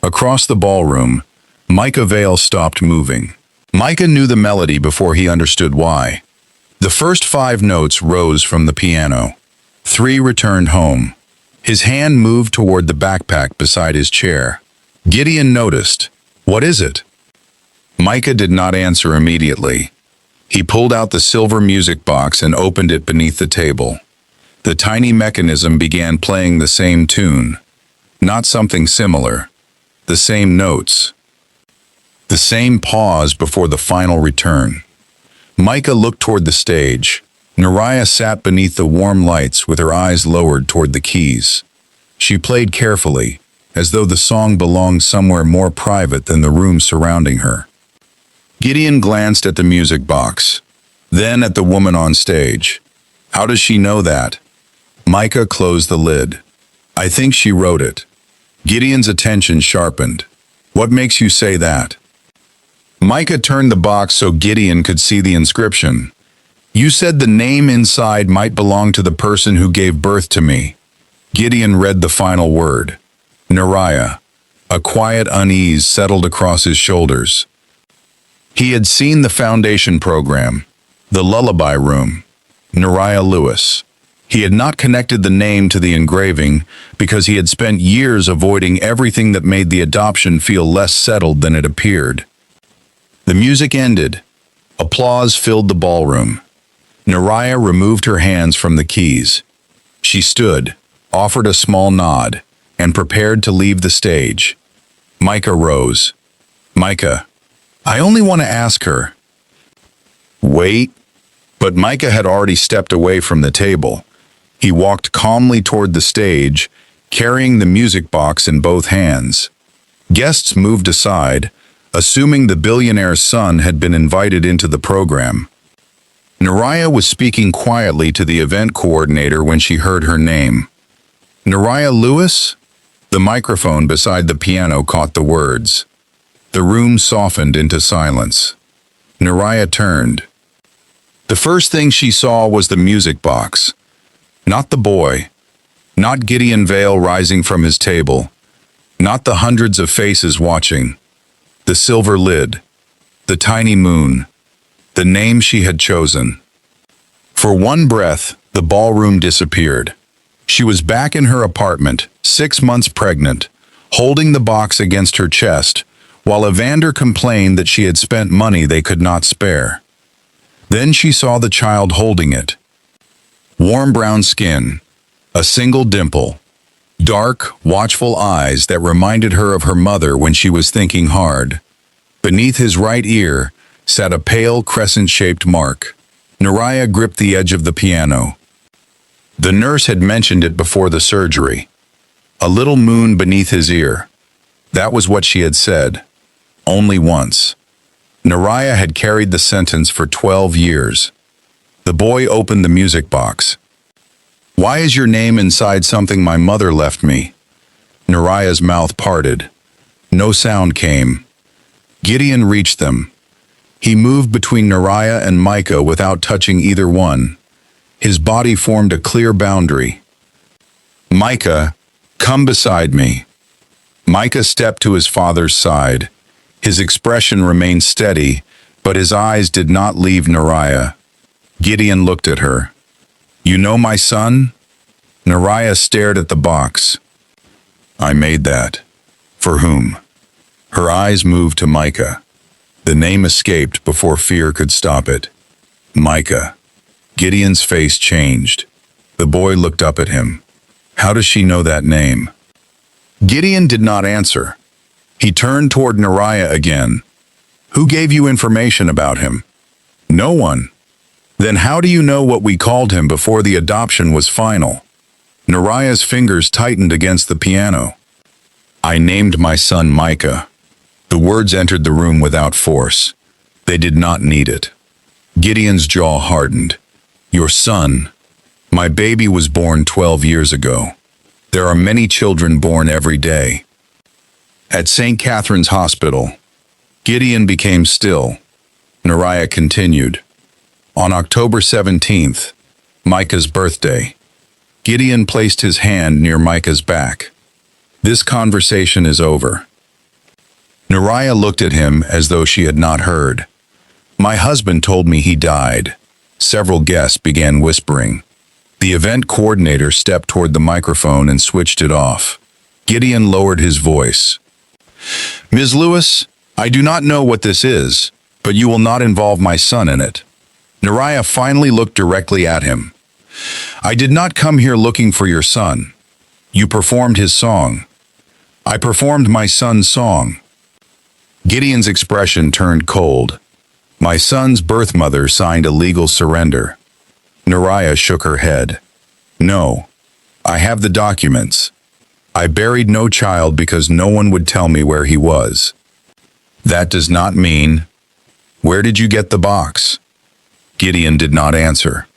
Across the ballroom, Micah Vale stopped moving. Micah knew the melody before he understood why. The first 5 notes rose from the piano. 3 returned home. His hand moved toward the backpack beside his chair. Gideon noticed. What is it? Micah did not answer immediately. He pulled out the silver music box and opened it beneath the table. The tiny mechanism began playing the same tune. Not something similar. The same notes. The same pause before the final return. Micah looked toward the stage. Neriah sat beneath the warm lights with her eyes lowered toward the keys. She played carefully, as though the song belonged somewhere more private than the room surrounding her. Gideon glanced at the music box, then at the woman on stage. How does she know that? Micah closed the lid. I think she wrote it. Gideon's attention sharpened. What makes you say that? Micah turned the box so Gideon could see the inscription. You said the name inside might belong to the person who gave birth to me. Gideon read the final word. Neriah. A quiet unease settled across his shoulders. He had seen the foundation program, the lullaby room, Neriah Lewis. He had not connected the name to the engraving because he had spent years avoiding everything that made the adoption feel less settled than it appeared. The music ended. Applause filled the ballroom. Neriah removed her hands from the keys. She stood, offered a small nod, and prepared to leave the stage. Micah rose. Micah, I only want to ask her. Wait. But Micah had already stepped away from the table. He walked calmly toward the stage, carrying the music box in both hands. Guests moved aside, assuming the billionaire's son had been invited into the program. Neriah was speaking quietly to the event coordinator when she heard her name. Neriah Lewis? The microphone beside the piano caught the words. The room softened into silence. Neriah turned. The first thing she saw was the music box. Not the boy. Not Gideon Vale rising from his table. Not the hundreds of faces watching. The silver lid. The tiny moon. The name she had chosen. For one breath, the ballroom disappeared. She was back in her apartment, 6 months pregnant, holding the box against her chest, while Evander complained that she had spent money they could not spare. Then she saw the child holding it. Warm brown skin, a single dimple, dark, watchful eyes that reminded her of her mother when she was thinking hard. Beneath his right ear sat a pale crescent-shaped mark. Neriah gripped the edge of the piano. The nurse had mentioned it before the surgery. A little moon beneath his ear. That was what she had said. Only once. Neriah had carried the sentence for 12 years. The boy opened the music box. Why is your name inside something my mother left me? Neriah's mouth parted. No sound came. Gideon reached them. He moved between Neriah and Micah without touching either one. His body formed a clear boundary. Micah, come beside me. Micah stepped to his father's side. His expression remained steady, but his eyes did not leave Neriah. Gideon looked at her. You know my son? Neriah stared at the box. I made that. For whom? Her eyes moved to Micah. The name escaped before fear could stop it. Micah. Gideon's face changed. The boy looked up at him. How does she know that name? Gideon did not answer. He turned toward Neriah again. Who gave you information about him? No one. Then how do you know what we called him before the adoption was final? Neriah's fingers tightened against the piano. I named my son Micah. The words entered the room without force. They did not need it. Gideon's jaw hardened. Your son. My baby was born 12 years ago. There are many children born every day. At St. Catherine's Hospital, Gideon became still. Neriah continued. On October 17th, Micah's birthday, Gideon placed his hand near Micah's back. This conversation is over. Neriah looked at him as though she had not heard. My husband told me he died. Several guests began whispering. The event coordinator stepped toward the microphone and switched it off. Gideon lowered his voice. Ms. Lewis, I do not know what this is, but you will not involve my son in it. Neriah finally looked directly at him. I did not come here looking for your son. You performed his song. I performed my son's song. Gideon's expression turned cold. My son's birth mother signed a legal surrender. Neriah shook her head. No, I have the documents. I buried no child because no one would tell me where he was. That does not mean... Where did you get the box? Gideon did not answer.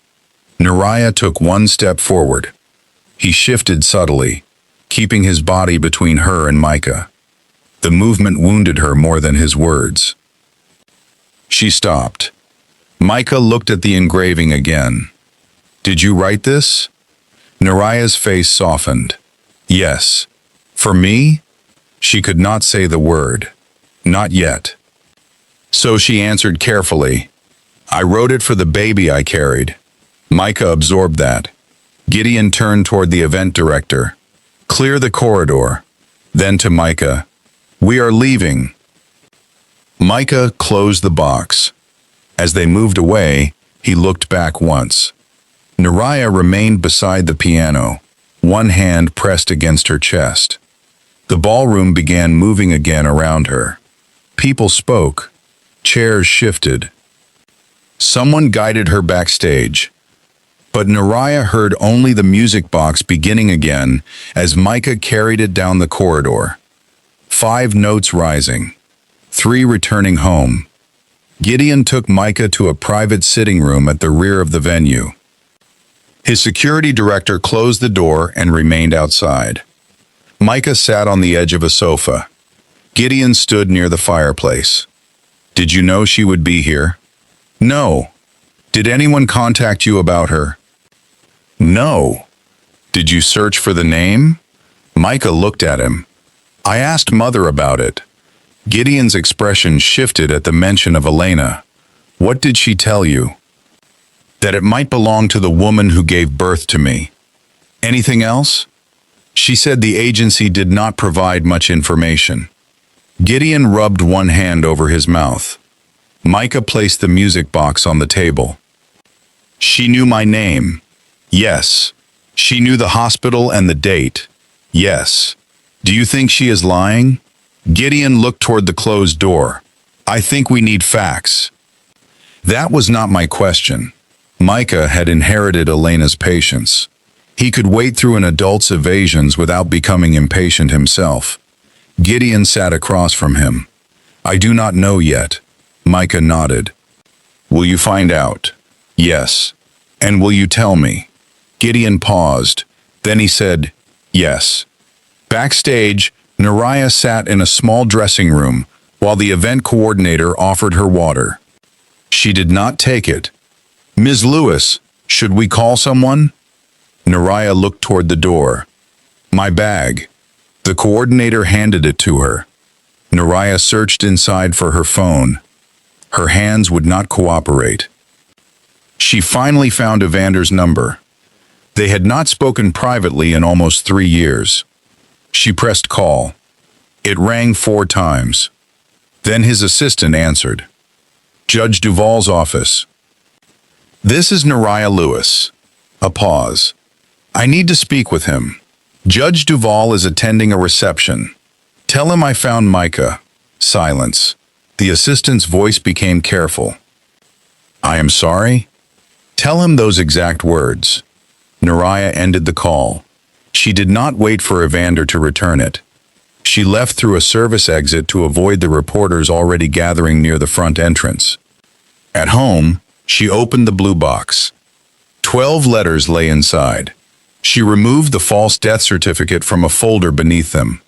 Neriah took one step forward. He shifted subtly, keeping his body between her and Micah. The movement wounded her more than his words. She stopped. Micah looked at the engraving again. Did you write this? Neriah's face softened. Yes. For me? She could not say the word. Not yet. So she answered carefully. I wrote it for the baby I carried. Micah absorbed that. Gideon turned toward the event director. Clear the corridor. Then to Micah. We are leaving. Micah closed the box. As they moved away, he looked back once. Neriah remained beside the piano, one hand pressed against her chest. The ballroom began moving again around her. People spoke. Chairs shifted. Someone guided her backstage. But Neriah heard only the music box beginning again as Micah carried it down the corridor. 5 notes rising. 3 returning home. Gideon took Micah to a private sitting room at the rear of the venue. His security director closed the door and remained outside. Micah sat on the edge of a sofa. Gideon stood near the fireplace. Did you know she would be here? No. Did anyone contact you about her? No. Did you search for the name? Micah looked at him. I asked Mother about it. Gideon's expression shifted at the mention of Elena. What did she tell you? That it might belong to the woman who gave birth to me. Anything else? She said the agency did not provide much information. Gideon rubbed one hand over his mouth. Micah placed the music box on the table. She knew my name. Yes. She knew the hospital and the date. Yes. Do you think she is lying? Gideon looked toward the closed door. I think we need facts. That was not my question. Micah had inherited Elena's patience. He could wait through an adult's evasions without becoming impatient himself. Gideon sat across from him. I do not know yet. Micah nodded. Will you find out? Yes. And will you tell me? Gideon paused. Then he said, yes. Backstage, Neriah sat in a small dressing room while the event coordinator offered her water. She did not take it. Ms. Lewis, should we call someone? Neriah looked toward the door. My bag. The coordinator handed it to her. Neriah searched inside for her phone. Her hands would not cooperate. She finally found Evander's number. They had not spoken privately in almost 3 years. She pressed call. It rang 4 times. Then his assistant answered. Judge Duvall's office. This is Neriah Lewis. A pause. I need to speak with him. Judge Duvall is attending a reception. Tell him I found Micah. Silence. The assistant's voice became careful. I am sorry. Tell him those exact words. Neriah ended the call. She did not wait for Evander to return it. She left through a service exit to avoid the reporters already gathering near the front entrance. At home, she opened the blue box. 12 letters lay inside. She removed the false death certificate from a folder beneath them.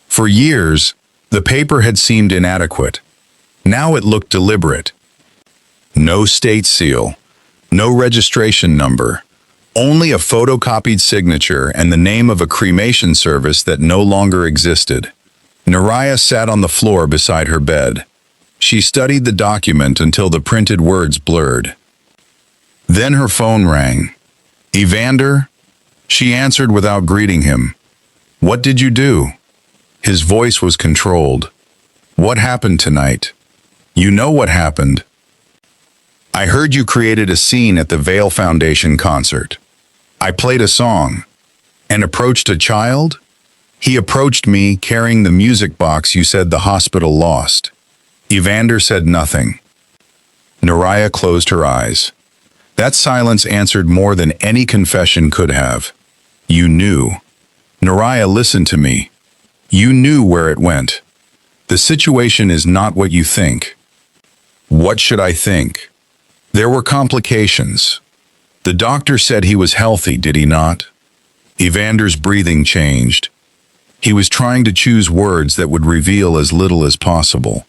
For years, the paper had seemed inadequate. Now it looked deliberate. No state seal, no registration number, only a photocopied signature and the name of a cremation service that no longer existed. Neriah sat on the floor beside her bed. She studied the document until the printed words blurred. Then her phone rang. "Evander?" She answered without greeting him. "What did you do?" His voice was controlled. "What happened tonight?" "You know what happened. I heard you created a scene at the Vale Foundation concert. I played a song and approached a child. He approached me carrying the music box you said the hospital lost." Evander said nothing. Neriah closed her eyes. That silence answered more than any confession could have. "You knew." "Neriah, listen to me. You knew where it went. The situation is not what you think." "What should I think?" "There were complications. The doctor said he was healthy, did he not?" Evander's breathing changed. He was trying to choose words that would reveal as little as possible.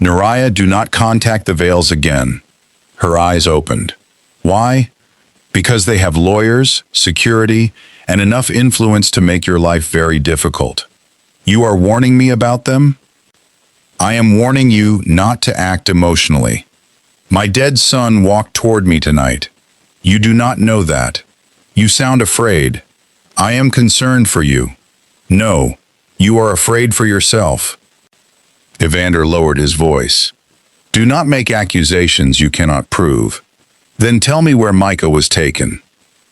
"Neriah, do not contact the Vales again." Her eyes opened. "Why?" "Because they have lawyers, security, and enough influence to make your life very difficult." "You are warning me about them?" "I am warning you not to act emotionally. My dead son walked toward me tonight. You do not know that. You sound afraid. I am concerned for you." "No, you are afraid for yourself." Evander lowered his voice. "Do not make accusations you cannot prove. Then tell me where Micah was taken.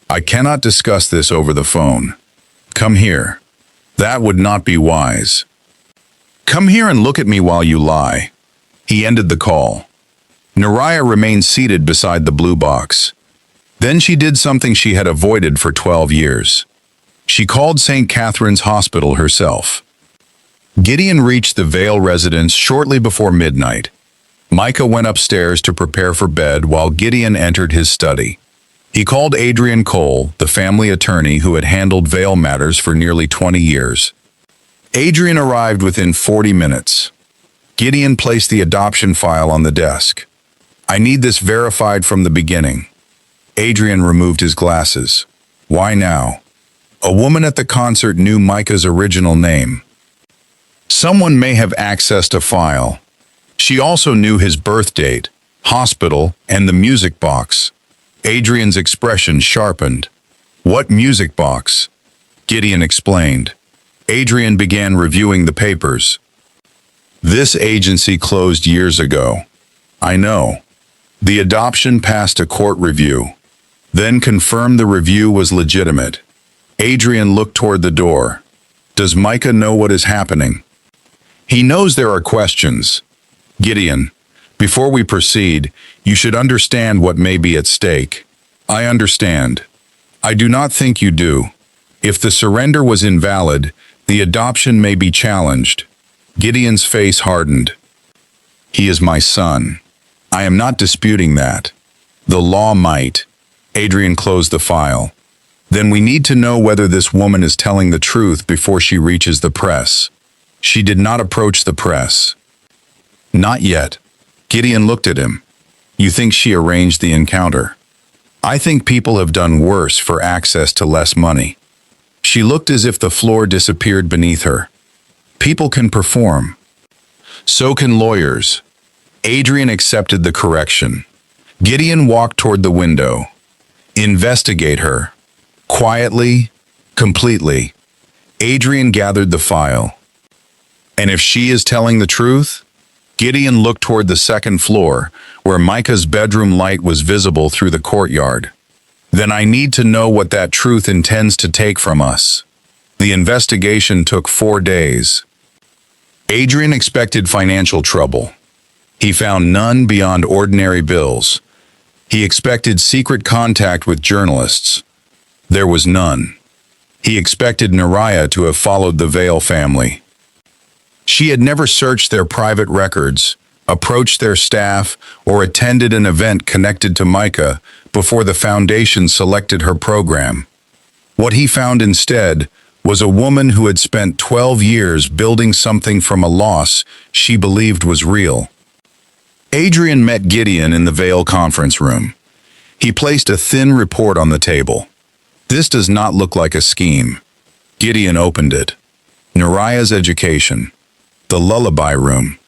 I cannot discuss this over the phone. Come here." "That would not be wise." "Come here and look at me while you lie." He ended the call. Neriah remained seated beside the blue box. Then she did something she had avoided for 12 years. She called St. Catherine's Hospital herself. Gideon reached the Vale residence shortly before midnight. Micah went upstairs to prepare for bed while Gideon entered his study. He called Adrian Cole, the family attorney who had handled Vale matters for nearly 20 years. Adrian arrived within 40 minutes. Gideon placed the adoption file on the desk. "I need this verified from the beginning." Adrian removed his glasses. "Why now?" "A woman at the concert knew Micah's original name. Someone may have accessed a file. She also knew his birth date, hospital, and the music box." Adrian's expression sharpened. "What music box?" Gideon explained. Adrian began reviewing the papers. "This agency closed years ago." "I know." "The adoption passed a court review, then confirmed the review was legitimate." Adrian looked toward the door. "Does Micah know what is happening?" "He knows there are questions." "Gideon, before we proceed, you should understand what may be at stake." "I understand. I do not think you do. If the surrender was invalid, the adoption may be challenged." Gideon's face hardened. "He is my son. I am not disputing that. The law might." Adrian closed the file. "Then we need to know whether this woman is telling the truth before she reaches the press." "She did not approach the press." "Not yet." Gideon looked at him. "You think she arranged the encounter?" "I think people have done worse for access to less money." She looked as if the floor disappeared beneath her. "People can perform. So can lawyers." Adrian accepted the correction. Gideon walked toward the window. "Investigate her. Quietly, completely." Adrian gathered the file. "And if she is telling the truth?" Gideon looked toward the second floor, where Micah's bedroom light was visible through the courtyard. "Then I need to know what that truth intends to take from us." The investigation took 4 days. Adrian expected financial trouble. He found none beyond ordinary bills. He expected secret contact with journalists. There was none. He expected Neriah to have followed the Vale family. She had never searched their private records, approached their staff, or attended an event connected to Micah before the foundation selected her program. What he found instead was a woman who had spent 12 years building something from a loss she believed was real. Adrian met Gideon in the Vale conference room. He placed a thin report on the table. This does not look like a scheme. Gideon opened it. Neriah's education. The lullaby room.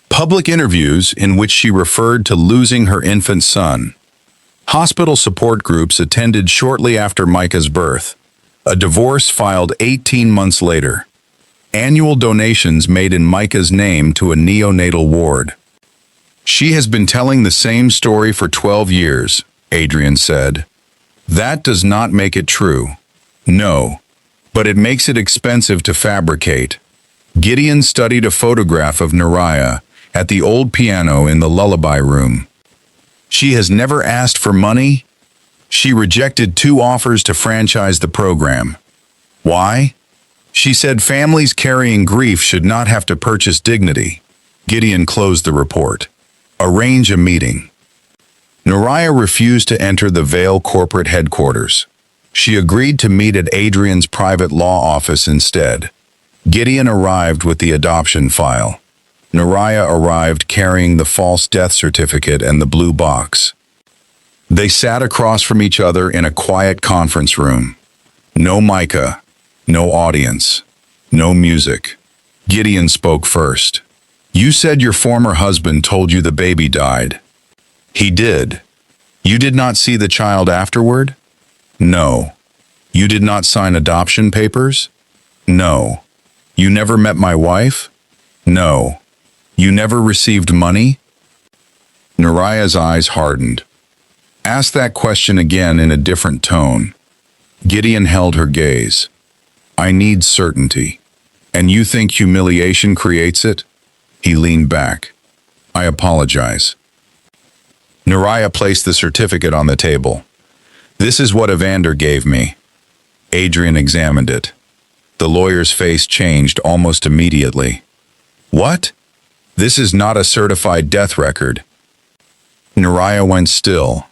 Public interviews in which she referred to losing her infant son. Hospital support groups attended shortly after Micah's birth. A divorce filed 18 months later. Annual donations made in Micah's name to a neonatal ward. She has been telling the same story for 12 years, Adrian said. That does not make it true. No, but it makes it expensive to fabricate. Gideon studied a photograph of Neriah at the old piano in the lullaby room. She has never asked for money. She rejected 2 offers to franchise the program. Why? She said families carrying grief should not have to purchase dignity. Gideon closed the report. Arrange a meeting. Neriah refused to enter the Vale corporate headquarters. She agreed to meet at Adrian's private law office instead. Gideon arrived with the adoption file. Neriah arrived carrying the false death certificate and the blue box. They sat across from each other in a quiet conference room. No Micah, no audience, no music. Gideon spoke first. You said your former husband told you the baby died. He did. You did not see the child afterward? No. You did not sign adoption papers? No. You never met my wife? No. You never received money? Neriah's eyes hardened. Ask that question again in a different tone. Gideon held her gaze. I need certainty. And you think humiliation creates it? He leaned back. I apologize. Neriah placed the certificate on the table. This is what Evander gave me. Adrian examined it. The lawyer's face changed almost immediately. What? This is not a certified death record. Neriah went still.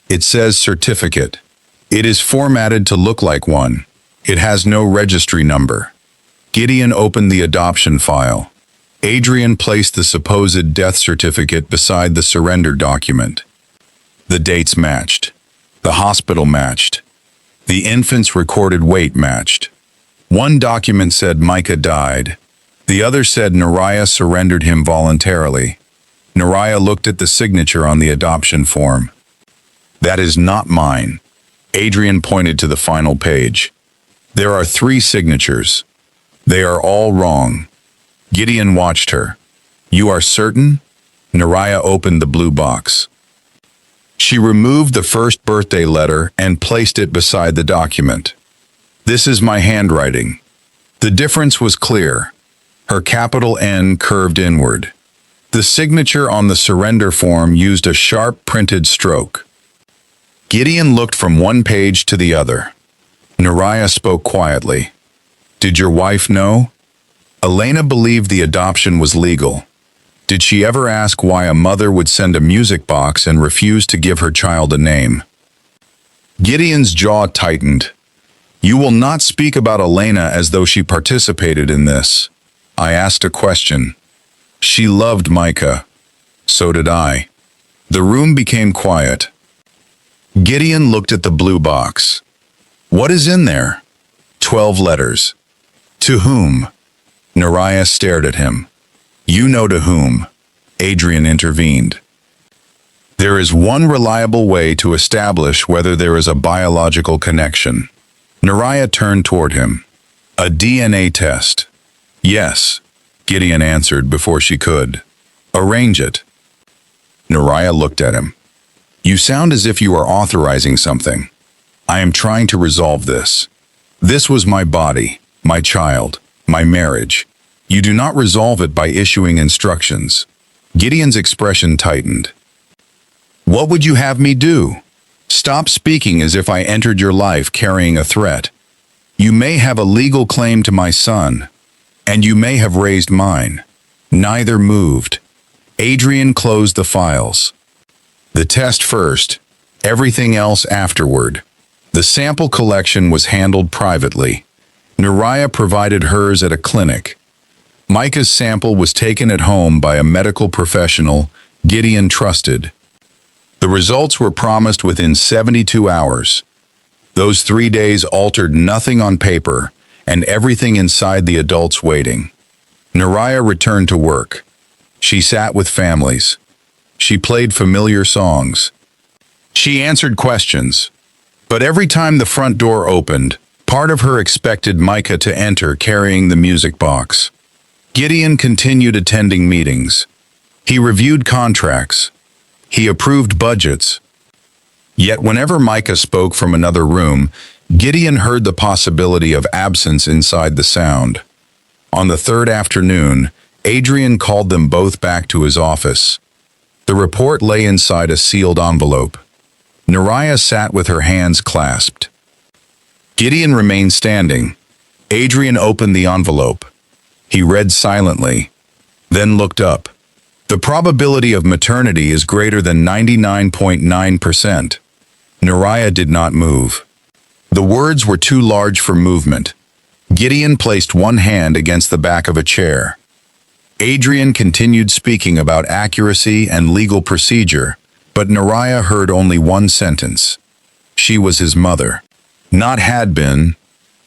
It says certificate. It is formatted to look like one. It has no registry number. Gideon opened the adoption file. Adrian placed the supposed death certificate beside the surrender document. The dates matched. The hospital matched. The infant's recorded weight matched. One document said Micah died. The other said Neriah surrendered him voluntarily. Neriah looked at the signature on the adoption form. That is not mine. Adrian pointed to the final page. There are 3 signatures. They are all wrong. Gideon watched her. You are certain? Neriah opened the blue box. She removed the first birthday letter and placed it beside the document. This is my handwriting. The difference was clear. Her capital N curved inward. The signature on the surrender form used a sharp printed stroke. Gideon looked from one page to the other. Neriah spoke quietly. Did your wife know? Elena believed the adoption was legal. Did she ever ask why a mother would send a music box and refuse to give her child a name? Gideon's jaw tightened. You will not speak about Elena as though she participated in this. I asked a question. She loved Micah. So did I. The room became quiet. Gideon looked at the blue box. What is in there? 12 letters. To whom? Neriah stared at him. You know to whom. Adrian intervened. There is one reliable way to establish whether there is a biological connection. Neriah turned toward him. A DNA test. Yes, Gideon answered before she could. Arrange it. Neriah looked at him. You sound as if you are authorizing something. I am trying to resolve this. This was my body, my child, my marriage. You do not resolve it by issuing instructions. Gideon's expression tightened. What would you have me do? Stop speaking as if I entered your life carrying a threat. You may have a legal claim to my son, and you may have raised mine. Neither moved. Adrian closed the files. The test first, everything else afterward. The sample collection was handled privately. Neriah provided hers at a clinic. Micah's sample was taken at home by a medical professional Gideon trusted. The results were promised within 72 hours. Those 3 days altered nothing on paper and everything inside the adults waiting. Neriah returned to work. She sat with families. She played familiar songs. She answered questions. But every time the front door opened, part of her expected Micah to enter carrying the music box. Gideon continued attending meetings. He reviewed contracts. He approved budgets. Yet whenever Micah spoke from another room, Gideon heard the possibility of absence inside the sound. On the third afternoon, Adrian called them both back to his office. The report lay inside a sealed envelope. Neriah sat with her hands clasped. Gideon remained standing. Adrian opened the envelope. He read silently, then looked up. The probability of maternity is greater than 99.9%. Neriah did not move. The words were too large for movement. Gideon placed one hand against the back of a chair. Adrian continued speaking about accuracy and legal procedure, but Neriah heard only one sentence. She was his mother. Not had been,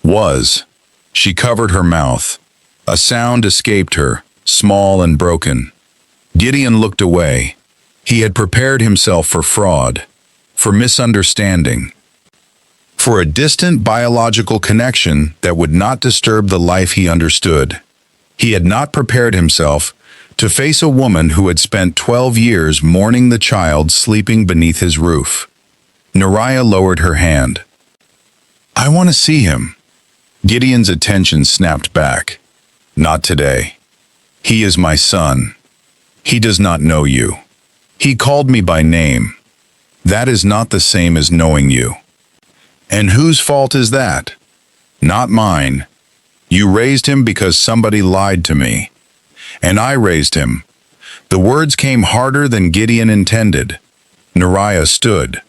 was. She covered her mouth. A sound escaped her, small and broken. Gideon looked away. He had prepared himself for fraud, for misunderstanding, for a distant biological connection that would not disturb the life he understood. He had not prepared himself to face a woman who had spent 12 years mourning the child sleeping beneath his roof. Neriah lowered her hand. I want to see him. Gideon's attention snapped back. Not today. He is my son. He does not know you. He called me by name. That is not the same as knowing you. And whose fault is that? Not mine. You raised him because somebody lied to me. And I raised him. The words came harder than Gideon intended. Neriah stood.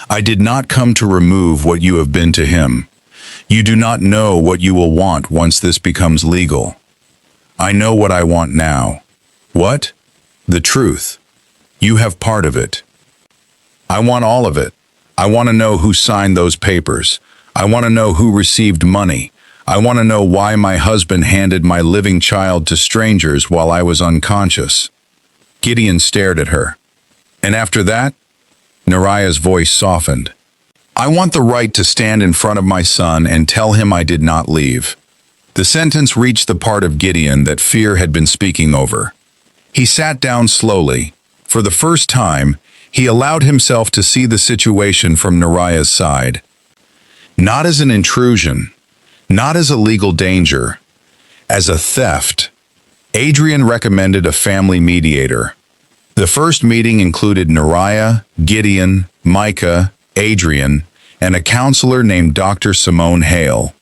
I did not come to remove what you have been to him. You do not know what you will want once this becomes legal. I know what I want now. What? The truth. You have part of it. I want all of it. I want to know who signed those papers. I want to know who received money. I want to know why my husband handed my living child to strangers while I was unconscious. Gideon stared at her. And after that? Neriah's voice softened. I want the right to stand in front of my son and tell him I did not leave. The sentence reached the part of Gideon that fear had been speaking over. He sat down slowly. For the first time, he allowed himself to see the situation from Neriah's side. Not as an intrusion, not as a legal danger, as a theft. Adrian recommended a family mediator. The first meeting included Neriah, Gideon, Micah, Adrian, and a counselor named Dr. Simone Hale.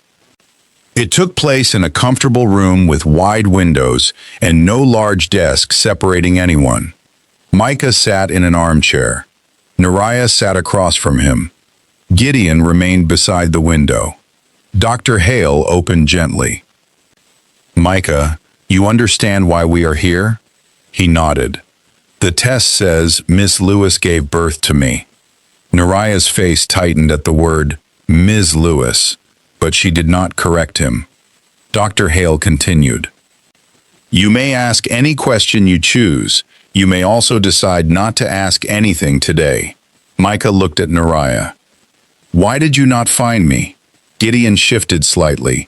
It took place in a comfortable room with wide windows and no large desk separating anyone. Micah sat in an armchair. Neriah sat across from him. Gideon remained beside the window. Dr. Hale opened gently. Micah, you understand why we are here? He nodded. The test says Miss Lewis gave birth to me. Neriah's face tightened at the word Ms. Lewis, but she did not correct him. Dr. Hale continued. You may ask any question you choose. You may also decide not to ask anything today. Micah looked at Neriah. Why did you not find me? Gideon shifted slightly.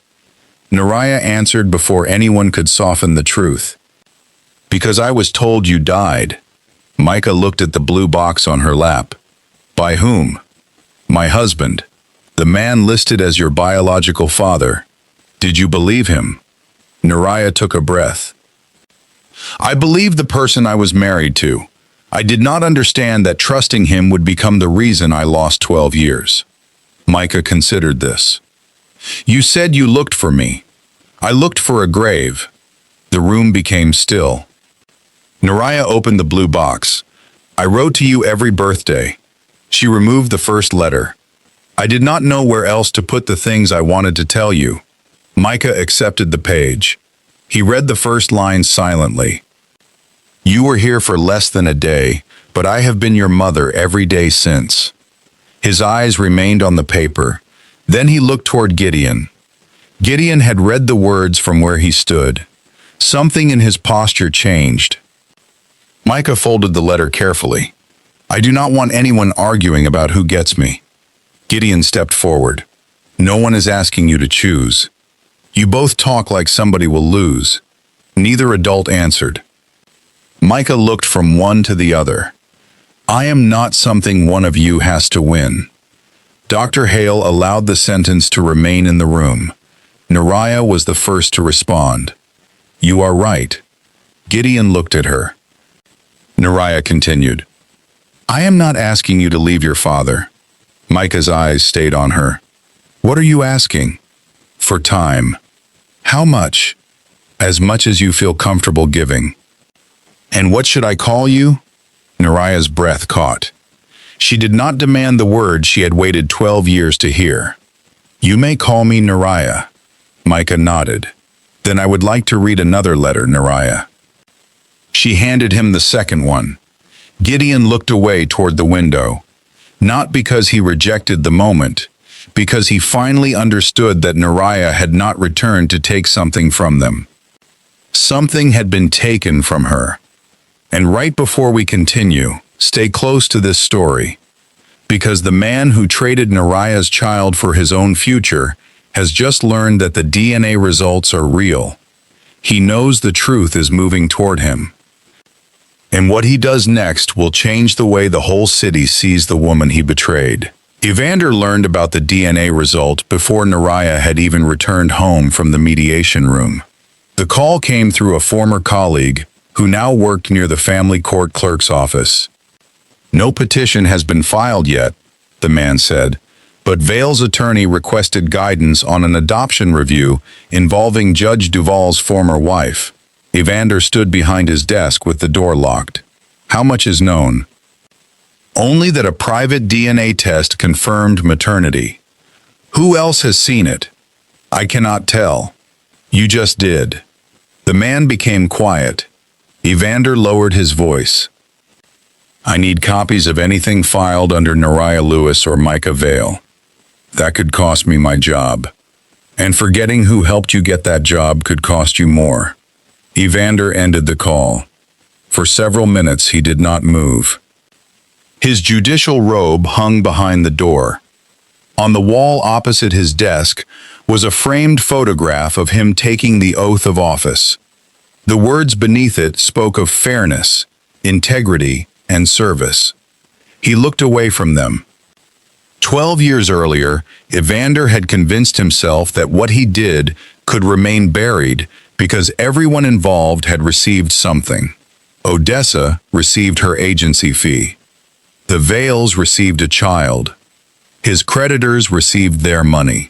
Neriah answered before anyone could soften the truth. Because I was told you died. Micah looked at the blue box on her lap. By whom? My husband. The man listed as your biological father. Did you believe him? Neriah took a breath. I believed the person I was married to. I did not understand that trusting him would become the reason I lost 12 years. Micah considered this. You said you looked for me. I looked for a grave. The room became still. Neriah opened the blue box. I wrote to you every birthday. She removed the first letter. I did not know where else to put the things I wanted to tell you. Micah accepted the page. He read the first line silently. You were here for less than a day, but I have been your mother every day since. His eyes remained on the paper. Then he looked toward Gideon. Gideon had read the words from where he stood. Something in his posture changed. Micah folded the letter carefully. I do not want anyone arguing about who gets me. Gideon stepped forward. No one is asking you to choose. You both talk like somebody will lose. Neither adult answered. Micah looked from one to the other. I am not something one of you has to win. Dr. Hale allowed the sentence to remain in the room. Neriah was the first to respond. You are right. Gideon looked at her. Neriah continued. I am not asking you to leave your father. Micah's eyes stayed on her. What are you asking? For time. How much? As much as you feel comfortable giving. And what should I call you? Neriah's breath caught. She did not demand the word she had waited 12 years to hear. You may call me Neriah. Micah nodded. Then I would like to read another letter, Neriah. She handed him the second one. Gideon looked away toward the window. Not because he rejected the moment, because he finally understood that Neriah had not returned to take something from them. Something had been taken from her. And right before we continue, stay close to this story, because the man who traded Neriah's child for his own future has just learned that the DNA results are real. He knows the truth is moving toward him. And what he does next will change the way the whole city sees the woman he betrayed. Evander learned about the DNA result before Neriah had even returned home from the mediation room. The call came through a former colleague who now worked near the family court clerk's office. No petition has been filed yet, the man said, but Vale's attorney requested guidance on an adoption review involving Judge Duval's former wife. Evander stood behind his desk with the door locked. How much is known? Only that a private DNA test confirmed maternity. Who else has seen it? I cannot tell. You just did. The man became quiet. Evander lowered his voice. I need copies of anything filed under Neriah Lewis or Micah Vale. That could cost me my job. And forgetting who helped you get that job could cost you more. Evander ended the call. For several minutes he did not move. His judicial robe hung behind the door. On the wall opposite his desk was a framed photograph of him taking the oath of office. The words beneath it spoke of fairness, integrity, and service. He looked away from them. 12 years earlier, Evander had convinced himself that what he did could remain buried because everyone involved had received something. Odessa received her agency fee. The Vales received a child. His creditors received their money.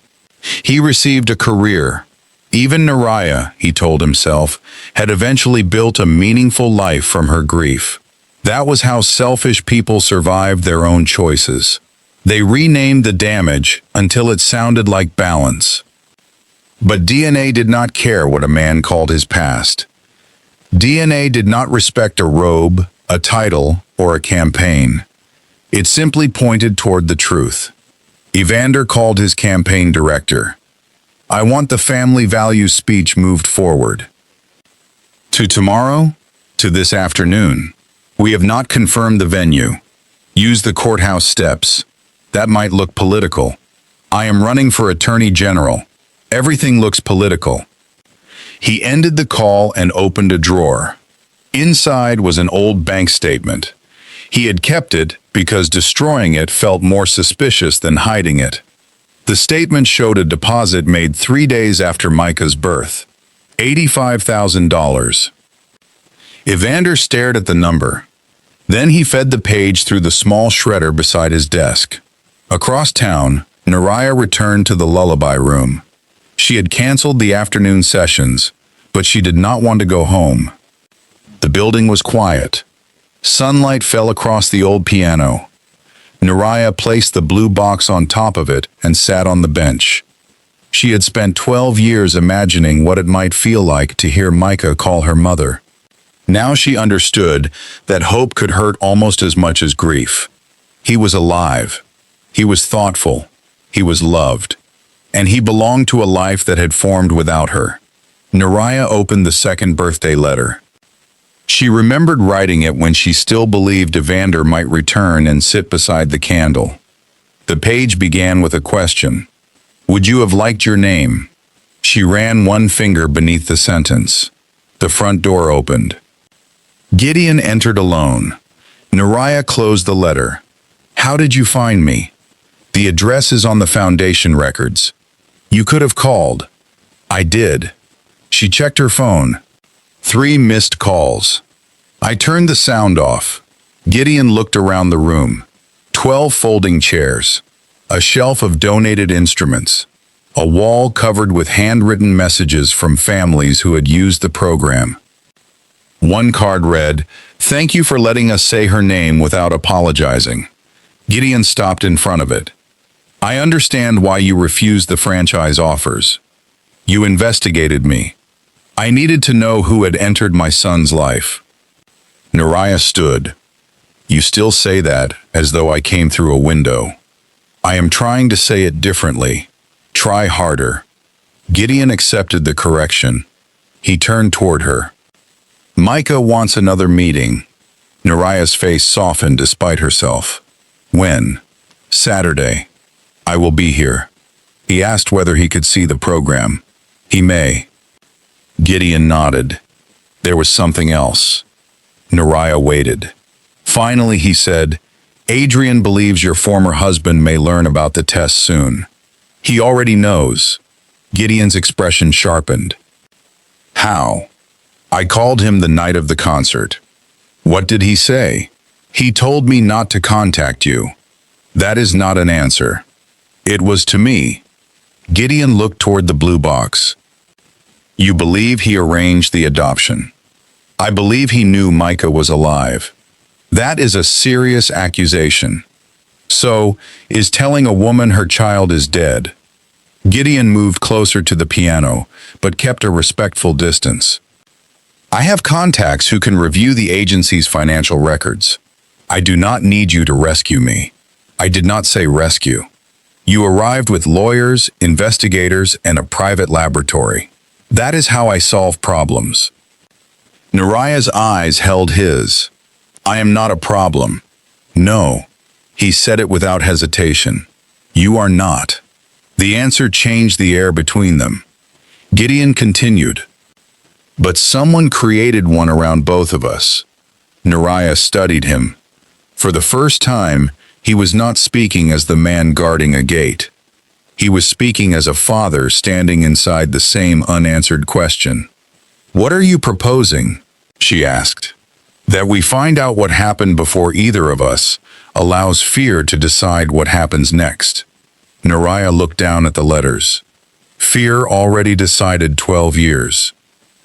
He received a career. Even Neriah, he told himself, had eventually built a meaningful life from her grief. That was how selfish people survived their own choices. They renamed the damage until it sounded like balance. But DNA did not care what a man called his past. DNA did not respect a robe, a title, or a campaign. It simply pointed toward the truth. Evander called his campaign director. I want the family values speech moved forward. To tomorrow? To this afternoon. We have not confirmed the venue. Use the courthouse steps. That might look political. I am running for Attorney General. Everything looks political. He ended the call and opened a drawer. Inside was an old bank statement. He had kept it because destroying it felt more suspicious than hiding it. The statement showed a deposit made 3 days after Micah's birth. $85,000. Evander stared at the number. Then he fed the page through the small shredder beside his desk. Across town, Neriah returned to the lullaby room. She had canceled the afternoon sessions, but she did not want to go home. The building was quiet. Sunlight fell across the old piano. Neriah placed the blue box on top of it and sat on the bench. She had spent 12 years imagining what it might feel like to hear Micah call her mother. Now she understood that hope could hurt almost as much as grief. He was alive. He was thoughtful. He was loved. And he belonged to a life that had formed without her. Neriah opened the second birthday letter. She remembered writing it when she still believed Evander might return and sit beside the candle. The page began with a question. Would you have liked your name? She ran one finger beneath the sentence. The front door opened. Gideon entered alone. Neriah closed the letter. How did you find me? The address is on the foundation records. You could have called. I did. She checked her phone. 3 missed calls. I turned the sound off. Gideon looked around the room. 12 folding chairs. A shelf of donated instruments. A wall covered with handwritten messages from families who had used the program. One card read, "Thank you for letting us say her name without apologizing." Gideon stopped in front of it. I understand why you refused the franchise offers. You investigated me. I needed to know who had entered my son's life. Neriah stood. You still say that, as though I came through a window. I am trying to say it differently. Try harder. Gideon accepted the correction. He turned toward her. Micah wants another meeting. Neriah's face softened despite herself. When? Saturday. I will be here. He asked whether he could see the program. He may. Gideon nodded. There was something else. Neriah waited. Finally, he said, Adrian believes your former husband may learn about the test soon. He already knows. Gideon's expression sharpened. How? I called him the night of the concert. What did he say? He told me not to contact you. That is not an answer. It was to me. Gideon looked toward the blue box. You believe he arranged the adoption. I believe he knew Micah was alive. That is a serious accusation. So, is telling a woman her child is dead. Gideon moved closer to the piano, but kept a respectful distance. I have contacts who can review the agency's financial records. I do not need you to rescue me. I did not say rescue. You arrived with lawyers, investigators, and a private laboratory. That is how I solve problems. Neriah's eyes held his. I am not a problem. No. He said it without hesitation. You are not. The answer changed the air between them. Gideon continued. But someone created one around both of us. Neriah studied him. For the first time, he was not speaking as the man guarding a gate. He was speaking as a father standing inside the same unanswered question. What are you proposing? She asked. That we find out what happened before either of us allows fear to decide what happens next. Neriah looked down at the letters. Fear already decided 12 years.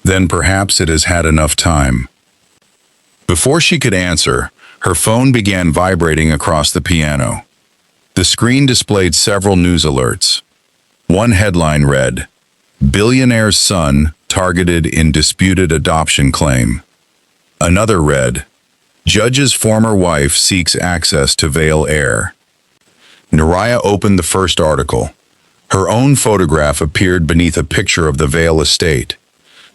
Then perhaps it has had enough time. Before she could answer, her phone began vibrating across the piano. The screen displayed several news alerts. One headline read, Billionaire's son targeted in disputed adoption claim. Another read, Judge's former wife seeks access to Vale heir. Neriah opened the first article. Her own photograph appeared beneath a picture of the Vale estate.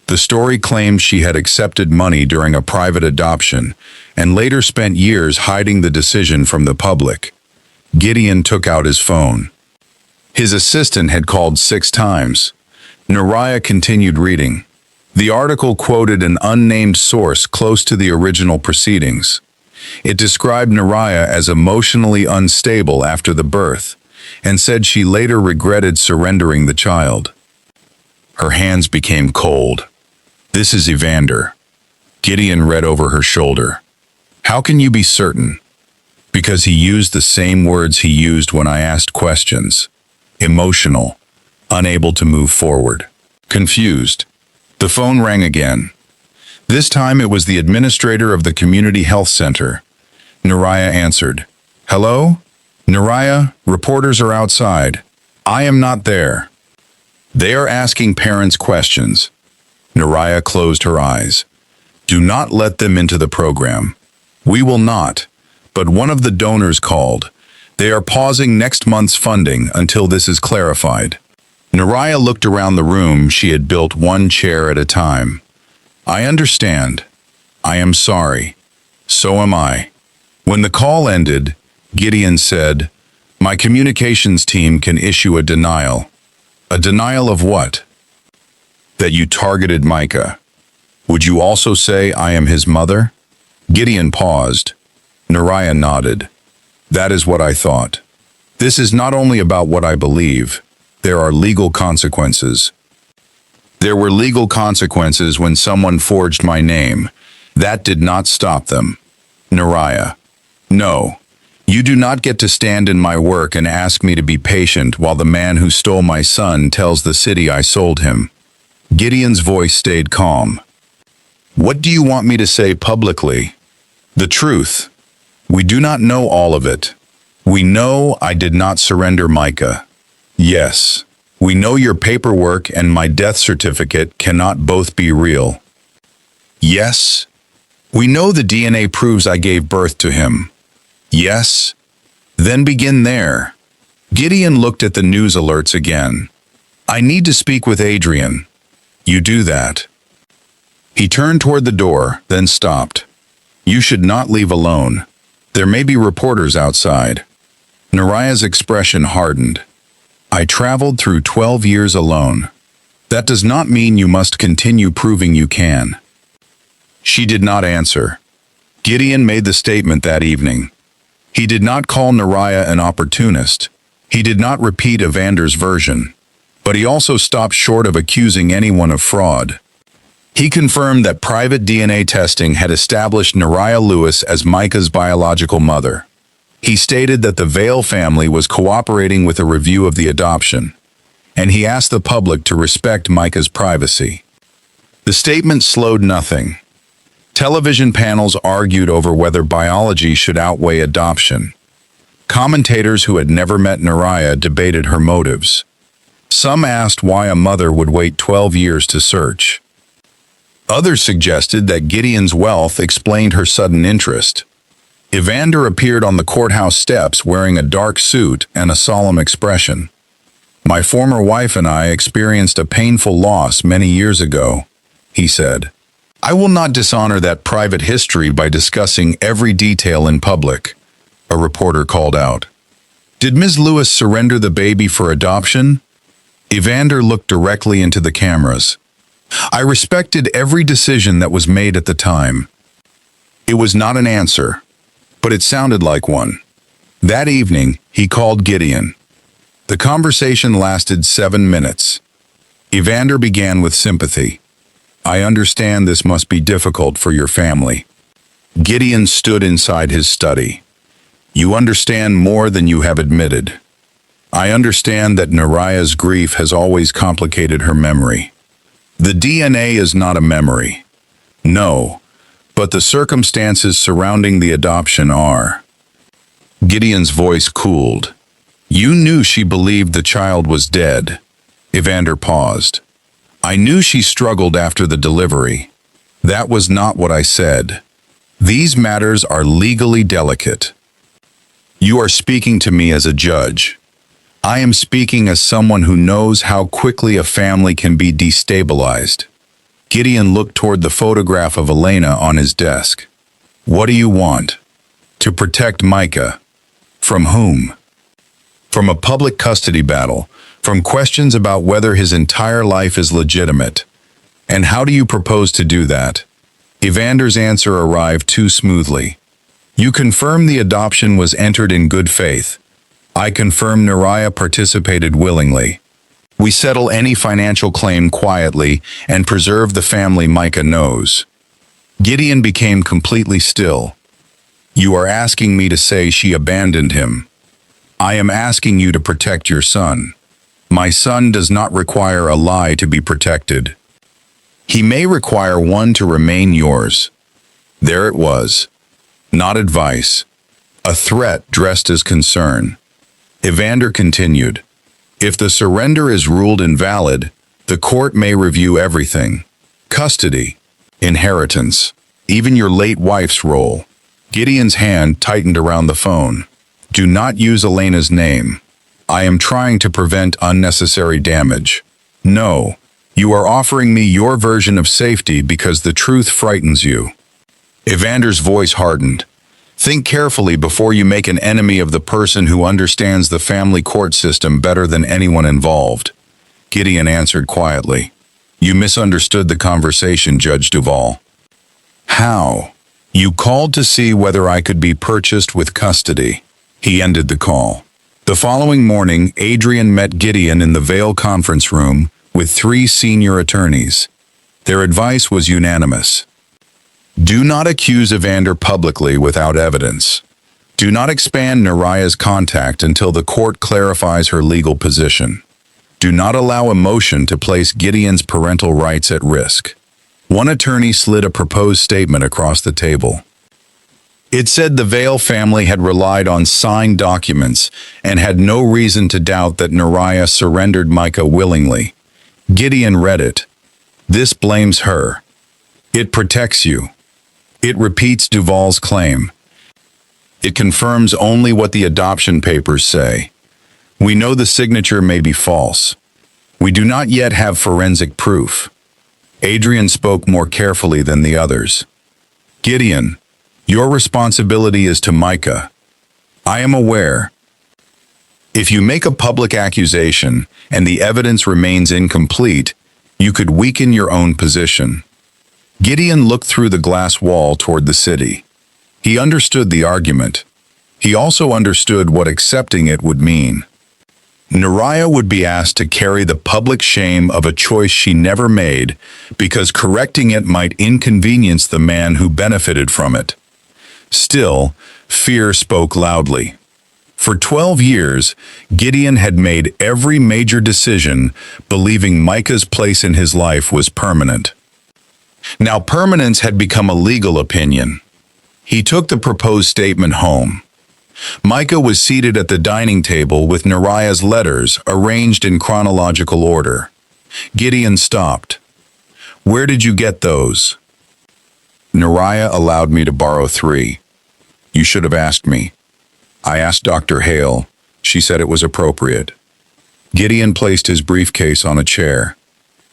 The story claimed she had accepted money during a private adoption and later spent years hiding the decision from the public. Gideon took out his phone. His assistant had called 6 times. Neriah continued reading. The article quoted an unnamed source close to the original proceedings. It described Neriah as emotionally unstable after the birth and said she later regretted surrendering the child. Her hands became cold. This is Evander. Gideon read over her shoulder. How can you be certain? Because he used the same words he used when I asked questions. emotional, unable to move forward, confused. The phone rang again. This time it was the administrator of the community health center. Neriah answered. "Hello? Neriah, reporters are outside. I am not there." They are asking parents questions. Neriah closed her eyes. "Do not let them into the program." "We will not, but one of the donors called. They are pausing next month's funding until this is clarified." Neriah looked around the room. She had built one chair at a time. "I understand. I am sorry. So am I." When the call ended, Gideon said, "My communications team can issue a denial." "A denial of what?" "That you targeted Micah." "Would you also say I am his mother?" Gideon paused. Neriah nodded. "That is what I thought. This is not only about what I believe. There are legal consequences." "There were legal consequences when someone forged my name. That did not stop them." Neriah. "No. You do not get to stand in my work and ask me to be patient while the man who stole my son tells the city I sold him." Gideon's voice stayed calm. "What do you want me to say publicly?" "The truth. We do not know all of it. We know I did not surrender Micah. Yes. We know your paperwork and my death certificate cannot both be real. Yes. We know the DNA proves I gave birth to him. Yes. Then begin there." Gideon looked at the news alerts again. "I need to speak with Adrian." "You do that." He turned toward the door, then stopped. "You should not leave alone. There may be reporters outside." Neriah's expression hardened. "I traveled through 12 years alone. That does not mean you must continue proving you can." She did not answer. Gideon made the statement that evening. He did not call Neriah an opportunist. He did not repeat Evander's version. But he also stopped short of accusing anyone of fraud. He confirmed that private DNA testing had established Neriah Lewis as Micah's biological mother. He stated that the Vale family was cooperating with a review of the adoption, and he asked the public to respect Micah's privacy. The statement slowed nothing. Television panels argued over whether biology should outweigh adoption. Commentators who had never met Neriah debated her motives. Some asked why a mother would wait 12 years to search. Others suggested that Gideon's wealth explained her sudden interest. Evander appeared on the courthouse steps wearing a dark suit and a solemn expression. "My former wife and I experienced a painful loss many years ago," he said. "I will not dishonor that private history by discussing every detail in public," a reporter called out. "Did Ms. Lewis surrender the baby for adoption?" Evander looked directly into the cameras. "I respected every decision that was made at the time." It was not an answer, but it sounded like one. That evening, he called Gideon. The conversation lasted 7 minutes. Evander began with sympathy. "I understand this must be difficult for your family." Gideon stood inside his study. "You understand more than you have admitted. I understand that Neriah's grief has always complicated her memory. The DNA is not a memory. No, but the circumstances surrounding the adoption are." Gideon's voice cooled. "You knew she believed the child was dead." Evander paused. "I knew she struggled after the delivery. That was not what I said. These matters are legally delicate. You are speaking to me as a judge. I am speaking as someone who knows how quickly a family can be destabilized." Gideon looked toward the photograph of Elena on his desk. "What do you want?" "To protect Micah." "From whom?" "From a public custody battle, from questions about whether his entire life is legitimate." "And how do you propose to do that?" Evander's answer arrived too smoothly. "You confirm the adoption was entered in good faith. I confirm Neriah participated willingly. We settle any financial claim quietly and preserve the family Micah knows." Gideon became completely still. "You are asking me to say she abandoned him. I am asking you to protect your son." My son does not require a lie to be protected. He may require one to remain yours. There it was. Not advice. A threat dressed as concern. Evander continued. If the surrender is ruled invalid, the court may review everything. Custody, inheritance, even your late wife's role. Gideon's hand tightened around the phone. Do not use Elena's name. I am trying to prevent unnecessary damage. No, you are offering me your version of safety because the truth frightens you. Evander's voice hardened. Think carefully before you make an enemy of the person who understands the family court system better than anyone involved. Gideon answered quietly. You misunderstood the conversation, Judge Duval. How? You called to see whether I could be purchased with custody. He ended the call. The following morning, Adrian met Gideon in the Vale conference room with 3 senior attorneys. Their advice was unanimous. Do not accuse Evander publicly without evidence. Do not expand Neriah's contact until the court clarifies her legal position. Do not allow emotion to place Gideon's parental rights at risk. One attorney slid a proposed statement across the table. It said the Vale family had relied on signed documents and had no reason to doubt that Neriah surrendered Micah willingly. Gideon read it. This blames her. It protects you. It repeats Duval's claim. It confirms only what the adoption papers say. We know the signature may be false. We do not yet have forensic proof. Adrian spoke more carefully than the others. Gideon, your responsibility is to Micah. I am aware. If you make a public accusation and the evidence remains incomplete, you could weaken your own position. Gideon looked through the glass wall toward the city. He understood the argument. He also understood what accepting it would mean. Neriah would be asked to carry the public shame of a choice she never made because correcting it might inconvenience the man who benefited from it. Still, fear spoke loudly. For 12 years, Gideon had made every major decision believing Micah's place in his life was permanent. Now permanence had become a legal opinion. He took the proposed statement home. Micah was seated at the dining table with Neriah's letters arranged in chronological order. Gideon stopped. Where did you get those? Neriah allowed me to borrow 3. You should have asked me. I asked Dr. Hale. She said it was appropriate. Gideon placed his briefcase on a chair.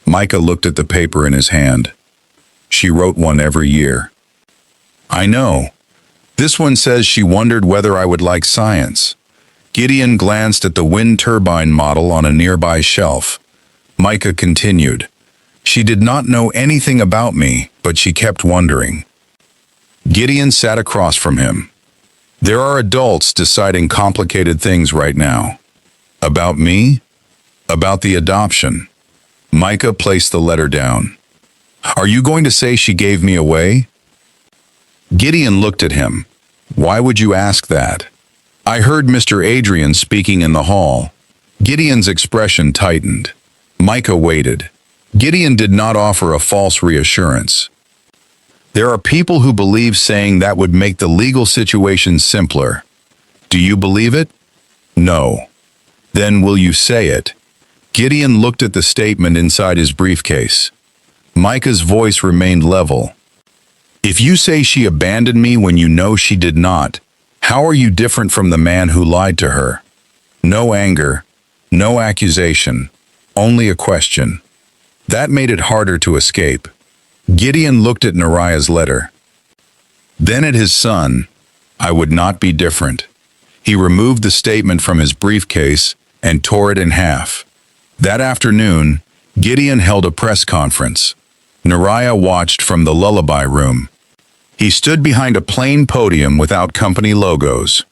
Micah looked at the paper in his hand. She wrote one every year. I know. This one says she wondered whether I would like science. Gideon glanced at the wind turbine model on a nearby shelf. Micah continued. She did not know anything about me, but she kept wondering. Gideon sat across from him. There are adults deciding complicated things right now. About me? About the adoption. Micah placed the letter down. Are you going to say she gave me away? Gideon looked at him. Why would you ask that? I heard Mr. Adrian speaking in the hall. Gideon's expression tightened. Micah waited. Gideon did not offer a false reassurance. There are people who believe saying that would make the legal situation simpler. Do you believe it? No. Then will you say it? Gideon looked at the statement inside his briefcase. Micah's voice remained level. If you say she abandoned me when you know she did not, how are you different from the man who lied to her? No anger, no accusation, only a question. That made it harder to escape. Gideon looked at Neriah's letter. Then at his son, I would not be different. He removed the statement from his briefcase and tore it in half. That afternoon, Gideon held a press conference. Neriah watched from the lullaby room. He stood behind a plain podium without company logos.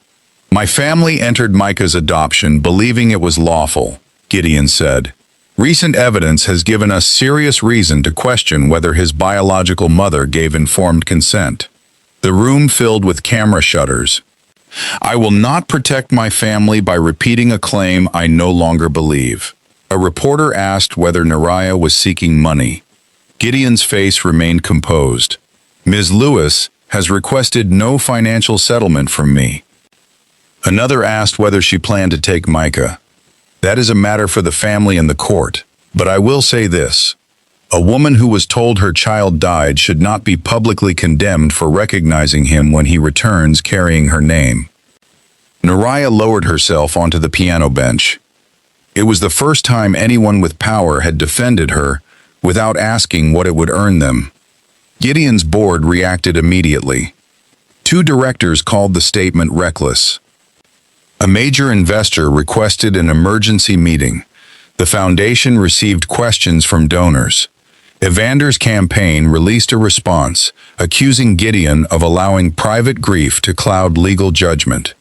My family entered Micah's adoption believing it was lawful, Gideon said. Recent evidence has given us serious reason to question whether his biological mother gave informed consent. The room filled with camera shutters. I will not protect my family by repeating a claim I no longer believe. A reporter asked whether Neriah was seeking money. Gideon's face remained composed. Ms. Lewis has requested no financial settlement from me. Another asked whether she planned to take Micah. That is a matter for the family and the court. But I will say this. A woman who was told her child died should not be publicly condemned for recognizing him when he returns carrying her name. Neriah lowered herself onto the piano bench. It was the first time anyone with power had defended her without asking what it would earn them. Gideon's board reacted immediately. 2 directors called the statement reckless. A major investor requested an emergency meeting. The foundation received questions from donors. Evander's campaign released a response, accusing Gideon of allowing private grief to cloud legal judgment.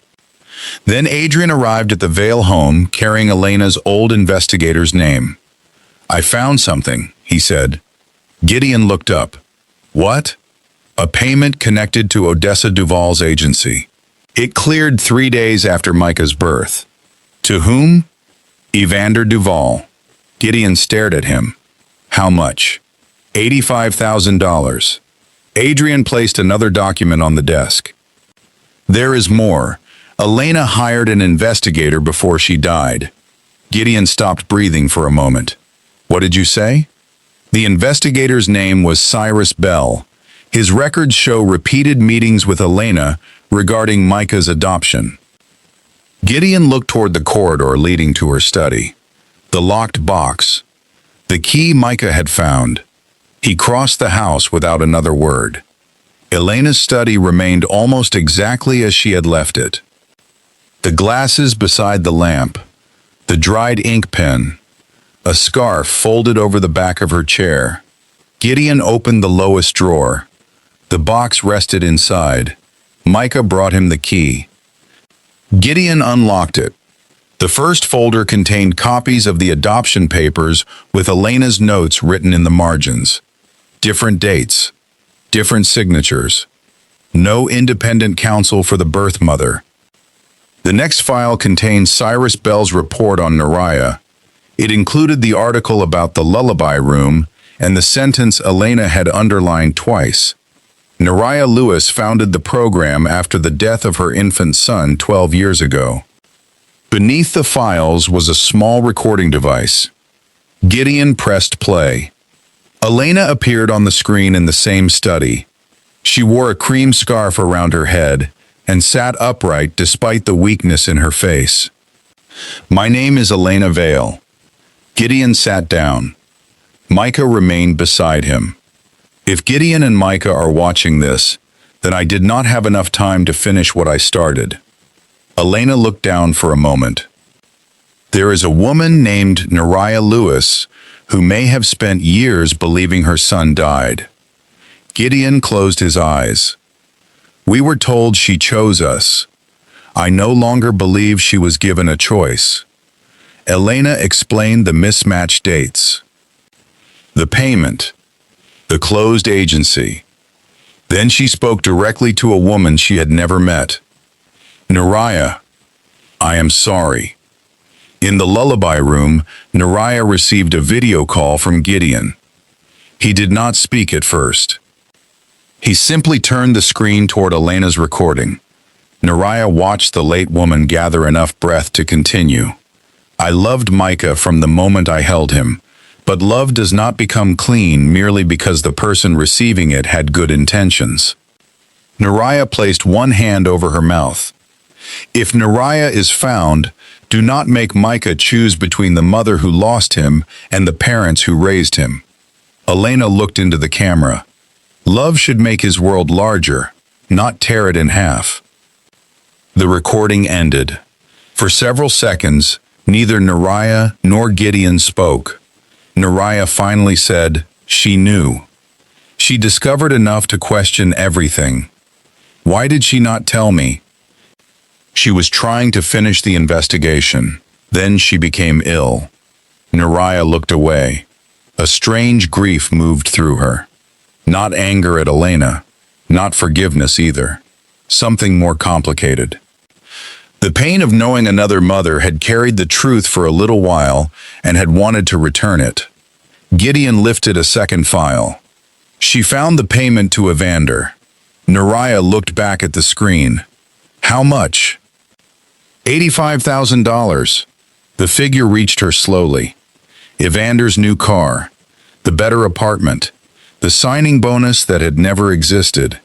Then Adrian arrived at the Vale home carrying Elena's old investigator's name. "I found something," he said. Gideon looked up. "What?" "A payment connected to Odessa Duval's agency. It cleared 3 days after Micah's birth." "To whom?" "Evander Duval." Gideon stared at him. "How much?" $85,000. Adrian placed another document on the desk. "There is more. Elena hired an investigator before she died." Gideon stopped breathing for a moment. "What did you say?" "The investigator's name was Cyrus Bell. His records show repeated meetings with Elena regarding Micah's adoption." Gideon looked toward the corridor leading to her study. The locked box. The key Micah had found. He crossed the house without another word. Elena's study remained almost exactly as she had left it. The glasses beside the lamp, the dried ink pen, a scarf folded over the back of her chair. Gideon opened the lowest drawer. The box rested inside. Micah brought him the key. Gideon unlocked it. The first folder contained copies of the adoption papers with Elena's notes written in the margins. Different dates, different signatures. No independent counsel for the birth mother. The next file contained Cyrus Bell's report on Neriah. It included the article about the lullaby room and the sentence Elena had underlined twice. Neriah Lewis founded the program after the death of her infant son 12 years ago. Beneath the files was a small recording device. Gideon pressed play. Elena appeared on the screen in the same study. She wore a cream scarf around her head and sat upright despite the weakness in her face. "My name is Elena Vale." Gideon sat down. Micah remained beside him. If Gideon and Micah are watching this, then I did not have enough time to finish what I started. Elena looked down for a moment. "There is a woman named Neriah Lewis who may have spent years believing her son died." Gideon closed his eyes. "We were told she chose us. I no longer believe she was given a choice." Elena explained the mismatched dates. The payment. The closed agency. Then she spoke directly to a woman she had never met. "Neriah, I am sorry." In the lullaby room, Neriah received a video call from Gideon. He did not speak at first. He simply turned the screen toward Elena's recording. Neriah watched the late woman gather enough breath to continue. "I loved Micah from the moment I held him, but love does not become clean merely because the person receiving it had good intentions." Neriah placed one hand over her mouth. "If Neriah is found, do not make Micah choose between the mother who lost him and the parents who raised him." Elena looked into the camera. "Love should make his world larger, not tear it in half." The recording ended. For several seconds, neither Neriah nor Gideon spoke. Neriah finally said, "She knew." She discovered enough to question everything. Why did she not tell me? She was trying to finish the investigation. Then she became ill. Neriah looked away. A strange grief moved through her. Not anger at Elena, not forgiveness either. Something more complicated. The pain of knowing another mother had carried the truth for a little while and had wanted to return it. Gideon lifted a second file. She found the payment to Evander. Neriah looked back at the screen. How much? $85,000. The figure reached her slowly. Evander's new car, the better apartment, the signing bonus that had never existed,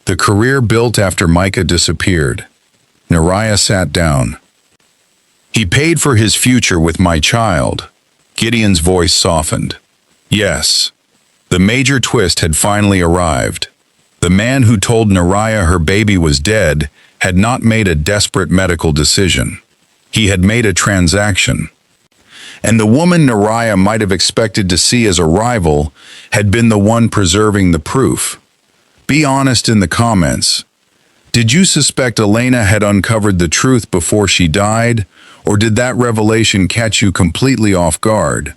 the career built after Micah disappeared. Neriah sat down. He paid for his future with my child. Gideon's voice softened. Yes. The major twist had finally arrived. The man who told Neriah her baby was dead had not made a desperate medical decision. He had made a transaction. And the woman Neriah might have expected to see as a rival had been the one preserving the proof. Be honest in the comments. Did you suspect Elena had uncovered the truth before she died, or did that revelation catch you completely off guard?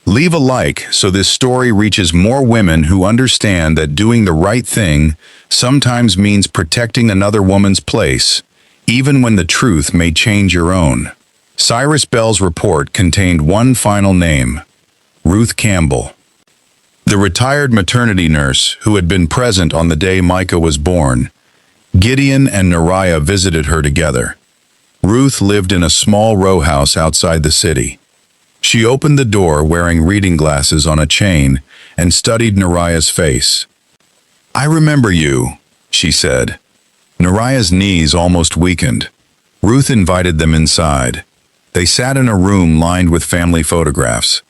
Leave a like so this story reaches more women who understand that doing the right thing sometimes means protecting another woman's place, even when the truth may change your own. Cyrus Bell's report contained one final name: Ruth Campbell. The retired maternity nurse who had been present on the day Micah was born. Gideon and Neriah visited her together. Ruth lived in a small row house outside the city. She opened the door wearing reading glasses on a chain and studied Neriah's face. "I remember you," she said. Neriah's knees almost weakened. Ruth invited them inside. They sat in a room lined with family photographs.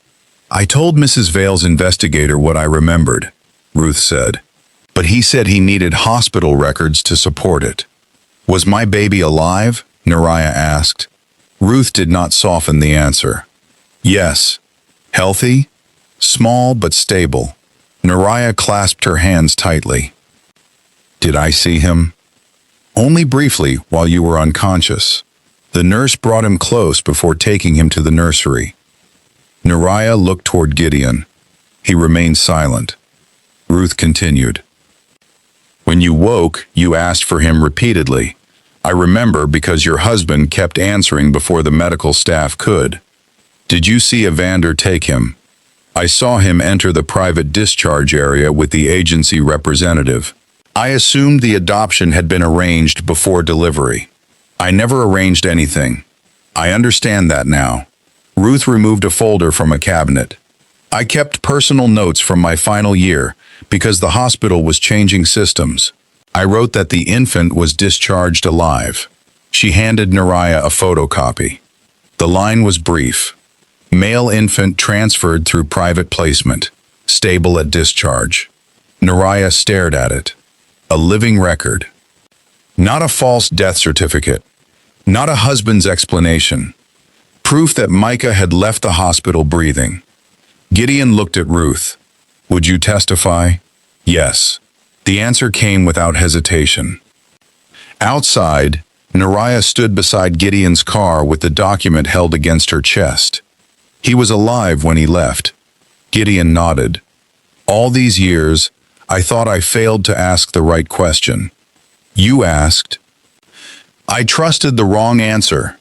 "I told Mrs. Vale's investigator what I remembered," Ruth said. "But he said he needed hospital records to support it." "Was my baby alive?" Neriah asked. Ruth did not soften the answer. "Yes. Healthy? Small but stable." Neriah clasped her hands tightly. "Did I see him?" "Only briefly while you were unconscious. The nurse brought him close before taking him to the nursery." Neriah looked toward Gideon. He remained silent. Ruth continued. "When you woke, you asked for him repeatedly. I remember because your husband kept answering before the medical staff could. Did you see Evander take him?" "I saw him enter the private discharge area with the agency representative. I assumed the adoption had been arranged before delivery. I never arranged anything. I understand that now." Ruth removed a folder from a cabinet. "I kept personal notes from my final year because the hospital was changing systems. I wrote that the infant was discharged alive." She handed Neriah a photocopy. The line was brief. "Male infant transferred through private placement. Stable at discharge." Neriah stared at it. A living record. Not a false death certificate. Not a husband's explanation. Proof that Micah had left the hospital breathing. Gideon looked at Ruth. "Would you testify?" "Yes." The answer came without hesitation. Outside, Neriah stood beside Gideon's car with the document held against her chest. "He was alive when he left." Gideon nodded. "All these years, I thought I failed to ask the right question. You asked." "I trusted the wrong answer."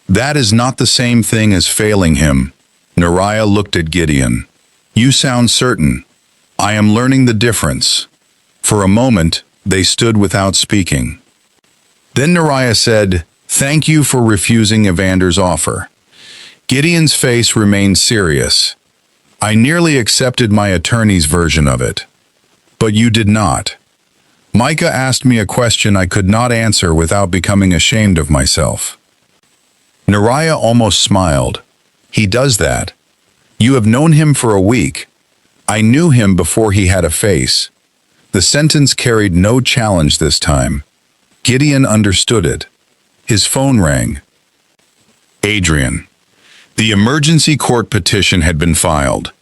"That is not the same thing as failing him." Neriah looked at Gideon. "You sound certain." "I am learning the difference." For a moment, they stood without speaking. Then Neriah said, "Thank you for refusing Evander's offer." Gideon's face remained serious. "I nearly accepted my attorney's version of it. But you did not. Micah asked me a question I could not answer without becoming ashamed of myself." Neriah almost smiled. "He does that. You have known him for a week. I knew him before he had a face." The sentence carried no challenge this time. Gideon understood it. His phone rang. Adrian. The emergency court petition had been filed.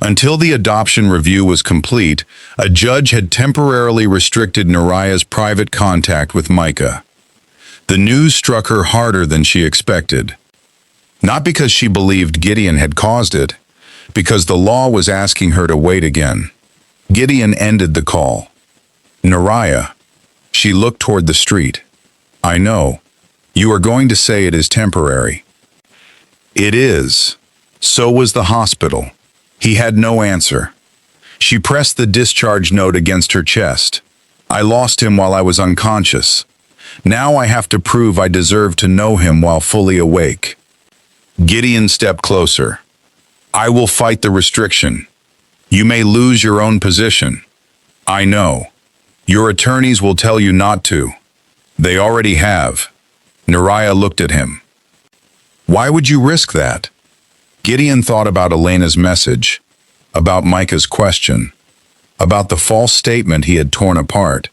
Until the adoption review was complete, a judge had temporarily restricted Neriah's private contact with Micah. The news struck her harder than she expected. Not because she believed Gideon had caused it, because the law was asking her to wait again. Gideon ended the call. "Neriah." She looked toward the street. "I know. You are going to say it is temporary. It is. So was the hospital. He had no answer. She pressed the discharge note against her chest. I lost him while I was unconscious. Now I have to prove I deserve to know him while fully awake. Gideon stepped closer. I will fight the restriction. You may lose your own position. I know. Your attorneys will tell you not to. They already have. Neriah looked at him. Why would you risk that? Gideon thought about Elena's message, about Micah's question, about the false statement he had torn apart,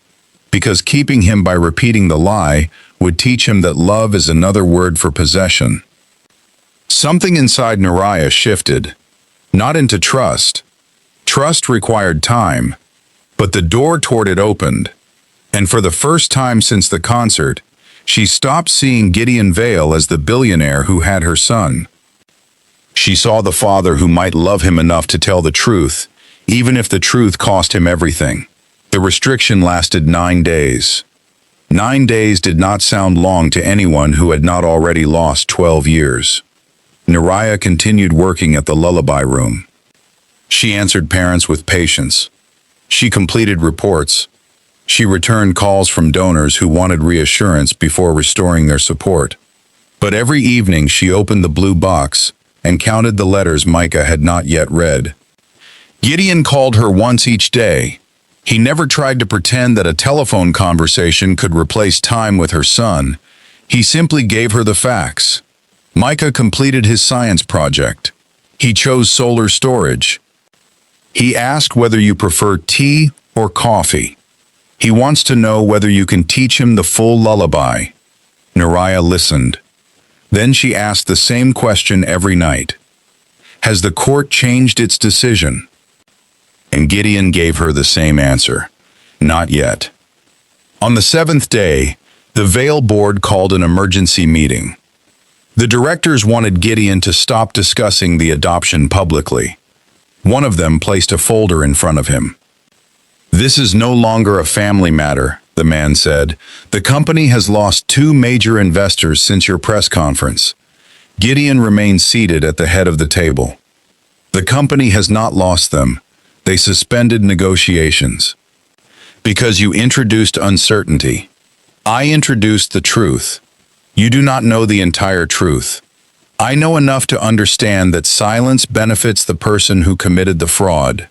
because keeping him by repeating the lie would teach him that love is another word for possession. Something inside Neriah shifted, not into trust. Trust required time, but the door toward it opened, and for the first time since the concert, she stopped seeing Gideon Vale as the billionaire who had her son. She saw the father who might love him enough to tell the truth, even if the truth cost him everything. The restriction lasted 9 days. 9 days did not sound long to anyone who had not already lost 12 years. Neriah continued working at the lullaby room. She answered parents with patience. She completed reports. She returned calls from donors who wanted reassurance before restoring their support. But every evening she opened the blue box and counted the letters Micah had not yet read. Gideon called her once each day. He never tried to pretend that a telephone conversation could replace time with her son. He simply gave her the facts. Micah completed his science project. He chose solar storage. He asked whether you prefer tea or coffee. He wants to know whether you can teach him the full lullaby. Neriah listened. Then she asked the same question every night. Has the court changed its decision? And Gideon gave her the same answer. Not yet. On the 7th day, the Vale board called an emergency meeting. The directors wanted Gideon to stop discussing the adoption publicly. One of them placed a folder in front of him. This is no longer a family matter, the man said. The company has lost 2 major investors since your press conference. Gideon remained seated at the head of the table. The company has not lost them. They suspended negotiations. Because you introduced uncertainty. I introduced the truth. You do not know the entire truth. I know enough to understand that silence benefits the person who committed the fraud.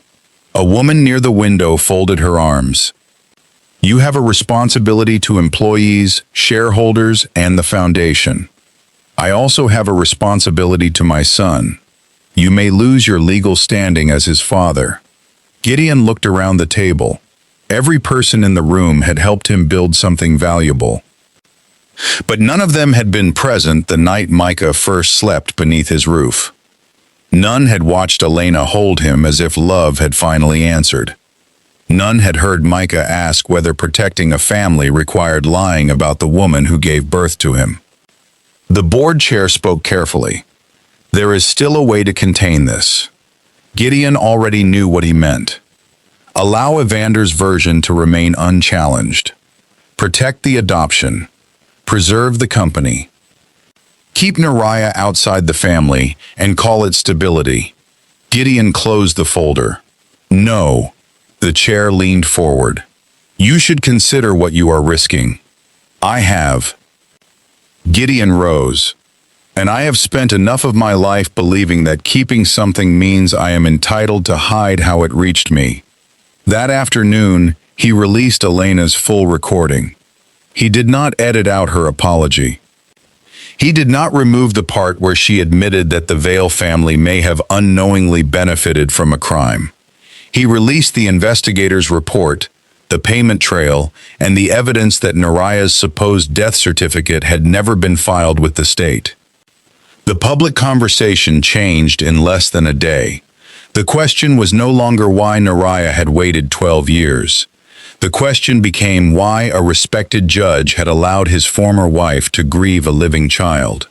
A woman near the window folded her arms. You have a responsibility to employees, shareholders, and the foundation. I also have a responsibility to my son. You may lose your legal standing as his father. Gideon looked around the table. Every person in the room had helped him build something valuable. But none of them had been present the night Micah first slept beneath his roof. None had watched Elena hold him as if love had finally answered. None had heard Micah ask whether protecting a family required lying about the woman who gave birth to him. The board chair spoke carefully. There is still a way to contain this. Gideon already knew what he meant. Allow Evander's version to remain unchallenged. Protect the adoption. Preserve the company. Keep Neriah outside the family and call it stability. Gideon closed the folder. No. The chair leaned forward. You should consider what you are risking. I have. Gideon rose. And I have spent enough of my life believing that keeping something means I am entitled to hide how it reached me. That afternoon, he released Elena's full recording. He did not edit out her apology. He did not remove the part where she admitted that the Vale family may have unknowingly benefited from a crime. He released the investigator's report, the payment trail, and the evidence that Neriah's supposed death certificate had never been filed with the state. The public conversation changed in less than a day. The question was no longer why Neriah had waited 12 years. The question became why a respected judge had allowed his former wife to grieve a living child.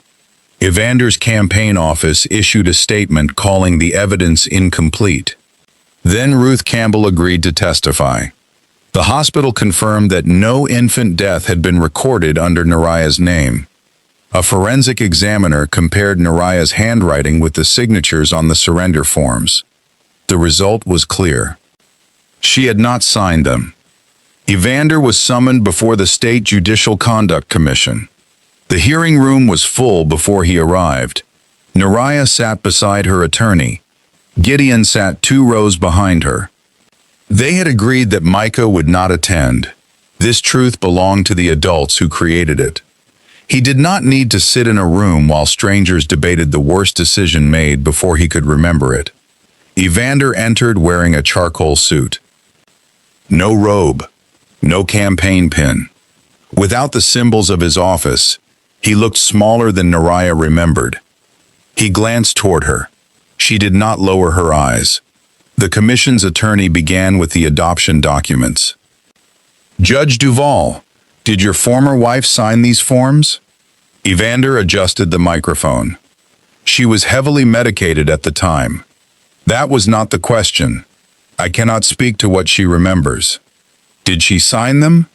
Evander's campaign office issued a statement calling the evidence incomplete. Then Ruth Campbell agreed to testify. The hospital confirmed that no infant death had been recorded under Neriah's name. A forensic examiner compared Neriah's handwriting with the signatures on the surrender forms. The result was clear. She had not signed them. Evander was summoned before the State Judicial Conduct Commission. The hearing room was full before he arrived. Neriah sat beside her attorney. Gideon sat 2 rows behind her. They had agreed that Micah would not attend. This truth belonged to the adults who created it. He did not need to sit in a room while strangers debated the worst decision made before he could remember it. Evander entered wearing a charcoal suit. No robe, no campaign pin. Without the symbols of his office, he looked smaller than Neriah remembered. He glanced toward her. She did not lower her eyes. The commission's attorney began with the adoption documents. Judge Duvall, did your former wife sign these forms? Evander adjusted the microphone. She was heavily medicated at the time. That was not the question. I cannot speak to what she remembers. Did she sign them?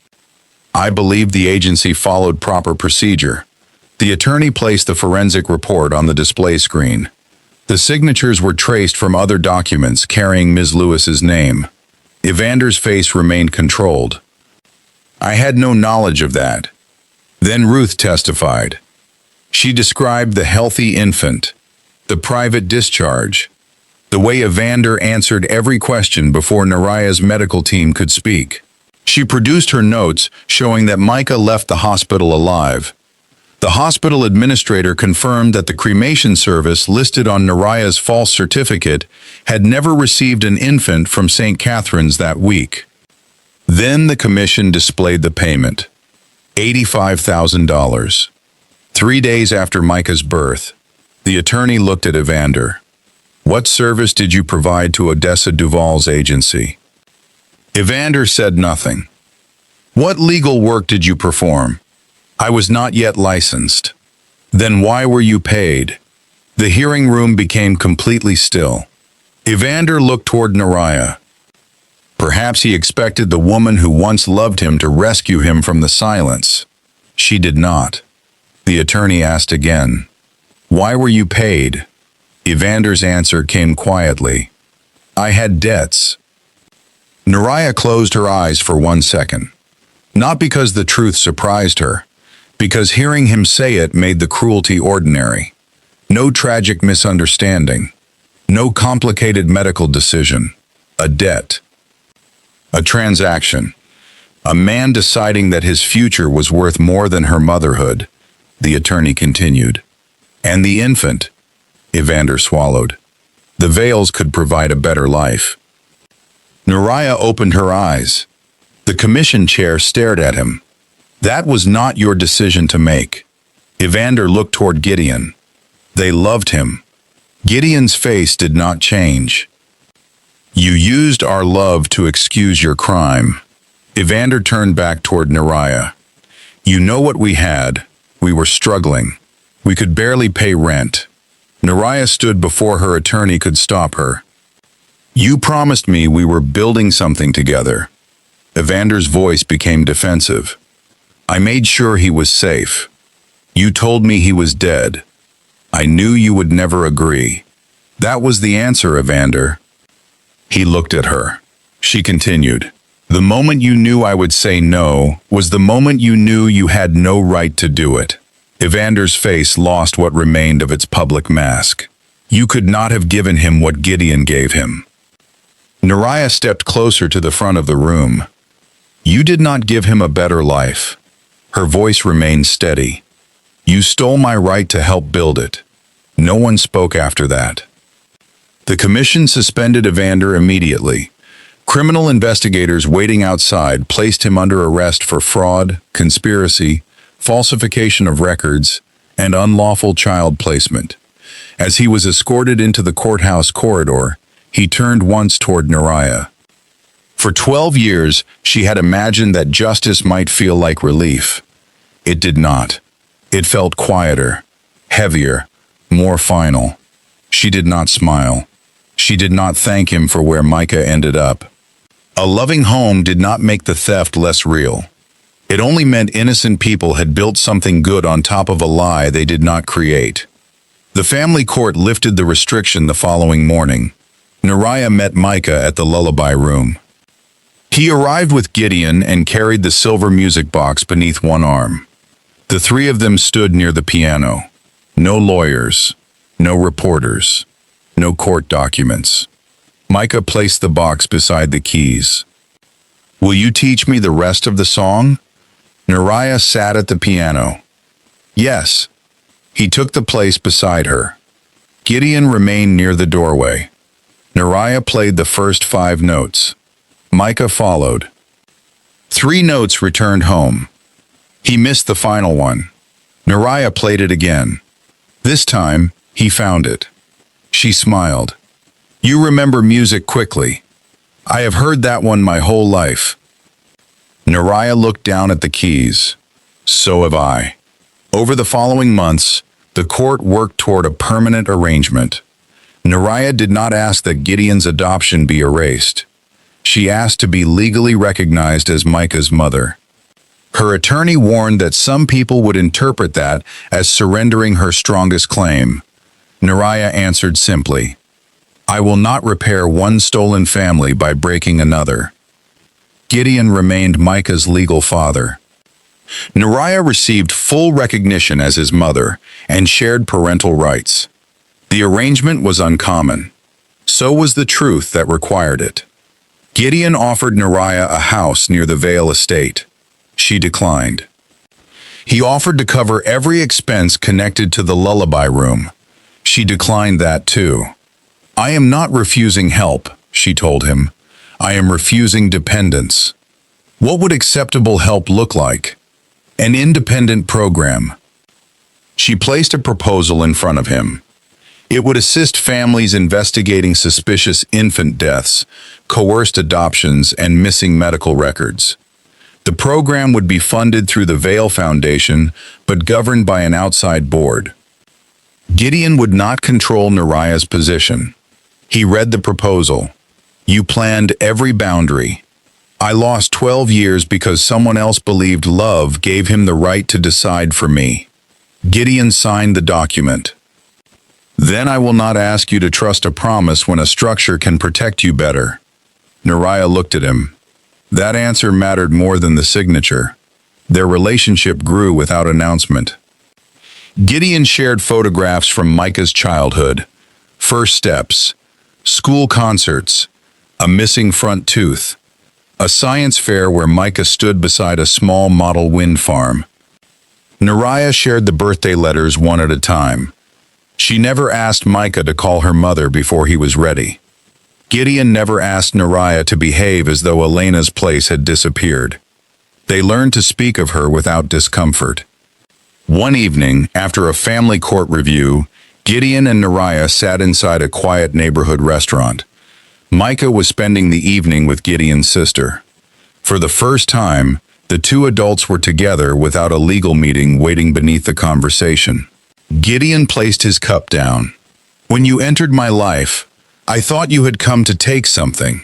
I believe the agency followed proper procedure. The attorney placed the forensic report on the display screen. The signatures were traced from other documents carrying Ms. Lewis's name. Evander's face remained controlled. I had no knowledge of that. Then Ruth testified. She described the healthy infant, the private discharge, the way Evander answered every question before Neriah's medical team could speak. She produced her notes showing that Micah left the hospital alive. The hospital administrator confirmed that the cremation service listed on Neriah's false certificate had never received an infant from St. Catherine's that week. Then the commission displayed the payment, $85,000. 3 days after Micah's birth, the attorney looked at Evander. What service did you provide to Odessa Duvall's agency? Evander said nothing. What legal work did you perform? I was not yet licensed. Then why were you paid? The hearing room became completely still. Evander looked toward Neriah. Perhaps he expected the woman who once loved him to rescue him from the silence. She did not. The attorney asked again, "Why were you paid?" Evander's answer came quietly. "I had debts." Neriah closed her eyes for 1 second. Not because the truth surprised her, because hearing him say it made the cruelty ordinary. No tragic misunderstanding. No complicated medical decision. A debt. A transaction. A man deciding that his future was worth more than her motherhood, the attorney continued. And the infant, Evander swallowed. The Vales could provide a better life. Neriah opened her eyes. The commission chair stared at him. That was not your decision to make. Evander looked toward Gideon. They loved him. Gideon's face did not change. You used our love to excuse your crime. Evander turned back toward Neriah. You know what we had. We were struggling. We could barely pay rent. Neriah stood before her attorney could stop her. You promised me we were building something together. Evander's voice became defensive. I made sure he was safe. You told me he was dead. I knew you would never agree. That was the answer, Evander. He looked at her. She continued. The moment you knew I would say no was the moment you knew you had no right to do it. Evander's face lost what remained of its public mask. You could not have given him what Gideon gave him. Neriah stepped closer to the front of the room. You did not give him a better life. Her voice remained steady. You stole my right to help build it. No one spoke after that. The commission suspended Evander immediately. Criminal investigators waiting outside placed him under arrest for fraud, conspiracy, falsification of records, and unlawful child placement. As he was escorted into the courthouse corridor, he turned once toward Neriah. For 12 years, she had imagined that justice might feel like relief. It did not. It felt quieter, heavier, more final. She did not smile. She did not thank him for where Micah ended up. A loving home did not make the theft less real. It only meant innocent people had built something good on top of a lie they did not create. The family court lifted the restriction the following morning. Neriah met Micah at the lullaby room. He arrived with Gideon and carried the silver music box beneath one arm. The three of them stood near the piano. No lawyers, no reporters, no court documents. Micah placed the box beside the keys. "Will you teach me the rest of the song?" Neriah sat at the piano. "Yes." He took the place beside her. Gideon remained near the doorway. Neriah played the first 5 notes. Micah followed. 3 notes returned home. He missed the final one. Neriah played it again. This time, he found it. She smiled. "You remember music quickly. I have heard that one my whole life." Neriah looked down at the keys. "So have I." Over the following months, the court worked toward a permanent arrangement. Neriah did not ask that Gideon's adoption be erased. She asked to be legally recognized as Micah's mother. Her attorney warned that some people would interpret that as surrendering her strongest claim. Neriah answered simply, "I will not repair one stolen family by breaking another." Gideon remained Micah's legal father. Neriah received full recognition as his mother and shared parental rights. The arrangement was uncommon. So was the truth that required it. Gideon offered Neriah a house near the Vale estate. She declined. He offered to cover every expense connected to the lullaby room. She declined that too. "I am not refusing help," she told him. "I am refusing dependence." What would acceptable help look like? An independent program. She placed a proposal in front of him. It would assist families investigating suspicious infant deaths, coerced adoptions, and missing medical records. The program would be funded through the Vale Foundation, but governed by an outside board. Gideon would not control Neriah's position. He read the proposal. "You planned every boundary. I lost 12 years because someone else believed love gave him the right to decide for me." Gideon signed the document. "Then I will not ask you to trust a promise when a structure can protect you better." Neriah looked at him. That answer mattered more than the signature. Their relationship grew without announcement. Gideon shared photographs from Micah's childhood. First steps, school concerts, a missing front tooth, a science fair where Micah stood beside a small model wind farm. Neriah shared the birthday letters one at a time. She never asked Micah to call her mother before he was ready. Gideon never asked Neriah to behave as though Elena's place had disappeared. They learned to speak of her without discomfort. One evening, after a family court review, Gideon and Neriah sat inside a quiet neighborhood restaurant. Micah was spending the evening with Gideon's sister. For the first time, the 2 adults were together without a legal meeting waiting beneath the conversation. Gideon placed his cup down. "When you entered my life, I thought you had come to take something."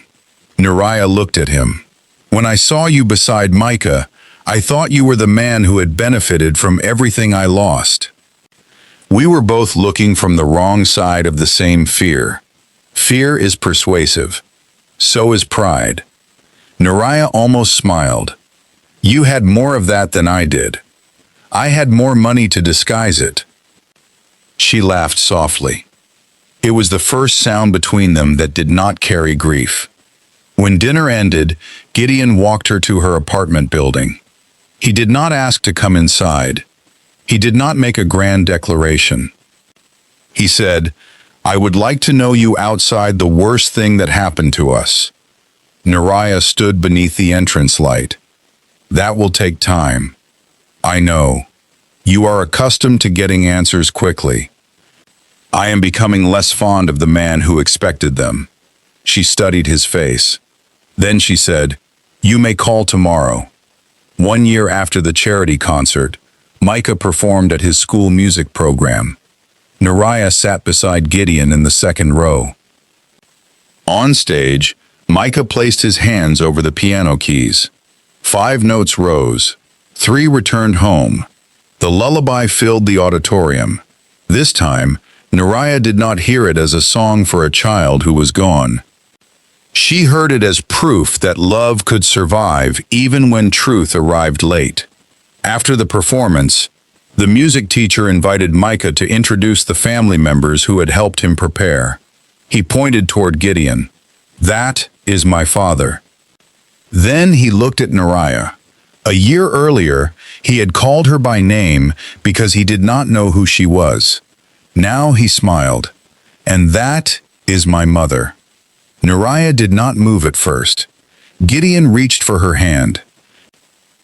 Neriah looked at him. "When I saw you beside Micah, I thought you were the man who had benefited from everything I lost." We were both looking from the wrong side of the same fear. Fear is persuasive. So is pride. Neriah almost smiled. "You had more of that than I did. I had more money to disguise it." She laughed softly. It was the first sound between them that did not carry grief. When dinner ended, Gideon walked her to her apartment building. He did not ask to come inside. He did not make a grand declaration. He said, "I would like to know you outside the worst thing that happened to us." Neriah stood beneath the entrance light. "That will take time. I know. You are accustomed to getting answers quickly. I am becoming less fond of the man who expected them." She studied his face. Then she said, "You may call tomorrow." 1 year after the charity concert, Micah performed at his school music program. Neriah sat beside Gideon in the second row. On stage, Micah placed his hands over the piano keys. 5 notes rose. 3 returned home. The lullaby filled the auditorium. This time, Neriah did not hear it as a song for a child who was gone. She heard it as proof that love could survive even when truth arrived late. After the performance, the music teacher invited Micah to introduce the family members who had helped him prepare. He pointed toward Gideon. "That is my father." Then he looked at Neriah. A year earlier, he had called her by name because he did not know who she was. Now he smiled. "And that is my mother." Neriah did not move at first. Gideon reached for her hand.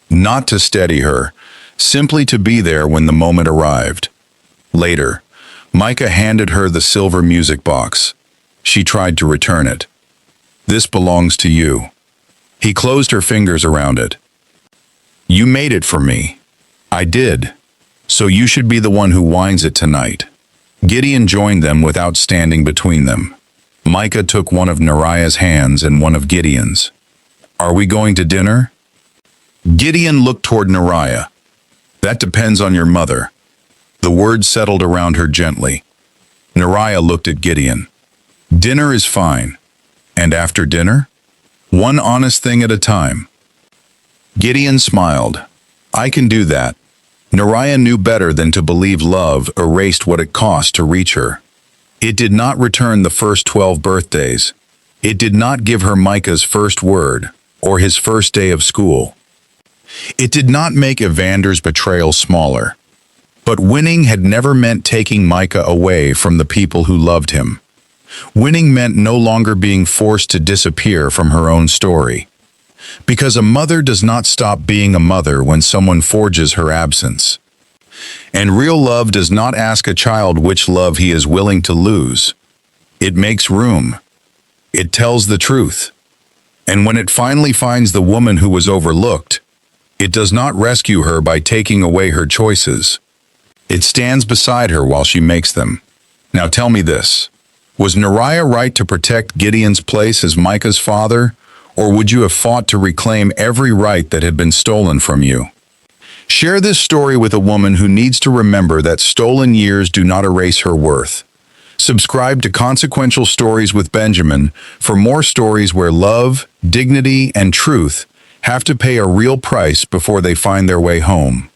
Not to steady her, simply to be there when the moment arrived. Later, Micah handed her the silver music box. She tried to return it. "This belongs to you." He closed her fingers around it. "You made it for me." "I did. So you should be the one who winds it tonight." Gideon joined them without standing between them. Micah took one of Neriah's hands and one of Gideon's. "Are we going to dinner?" Gideon looked toward Neriah. "That depends on your mother." The words settled around her gently. Neriah looked at Gideon. "Dinner is fine. And after dinner? One honest thing at a time." Gideon smiled. "I can do that." Neriah knew better than to believe love erased what it cost to reach her. It did not return the first 12 birthdays. It did not give her Micah's first word or his first day of school. It did not make Evander's betrayal smaller. But winning had never meant taking Micah away from the people who loved him. Winning meant no longer being forced to disappear from her own story. Because a mother does not stop being a mother when someone forges her absence. And real love does not ask a child which love he is willing to lose. It makes room. It tells the truth. And when it finally finds the woman who was overlooked, it does not rescue her by taking away her choices. It stands beside her while she makes them. Now tell me this. Was Neriah right to protect Gideon's place as Micah's father, or would you have fought to reclaim every right that had been stolen from you? Share this story with a woman who needs to remember that stolen years do not erase her worth. Subscribe to Consequential Stories with Benjamin for more stories where love, dignity, and truth have to pay a real price before they find their way home.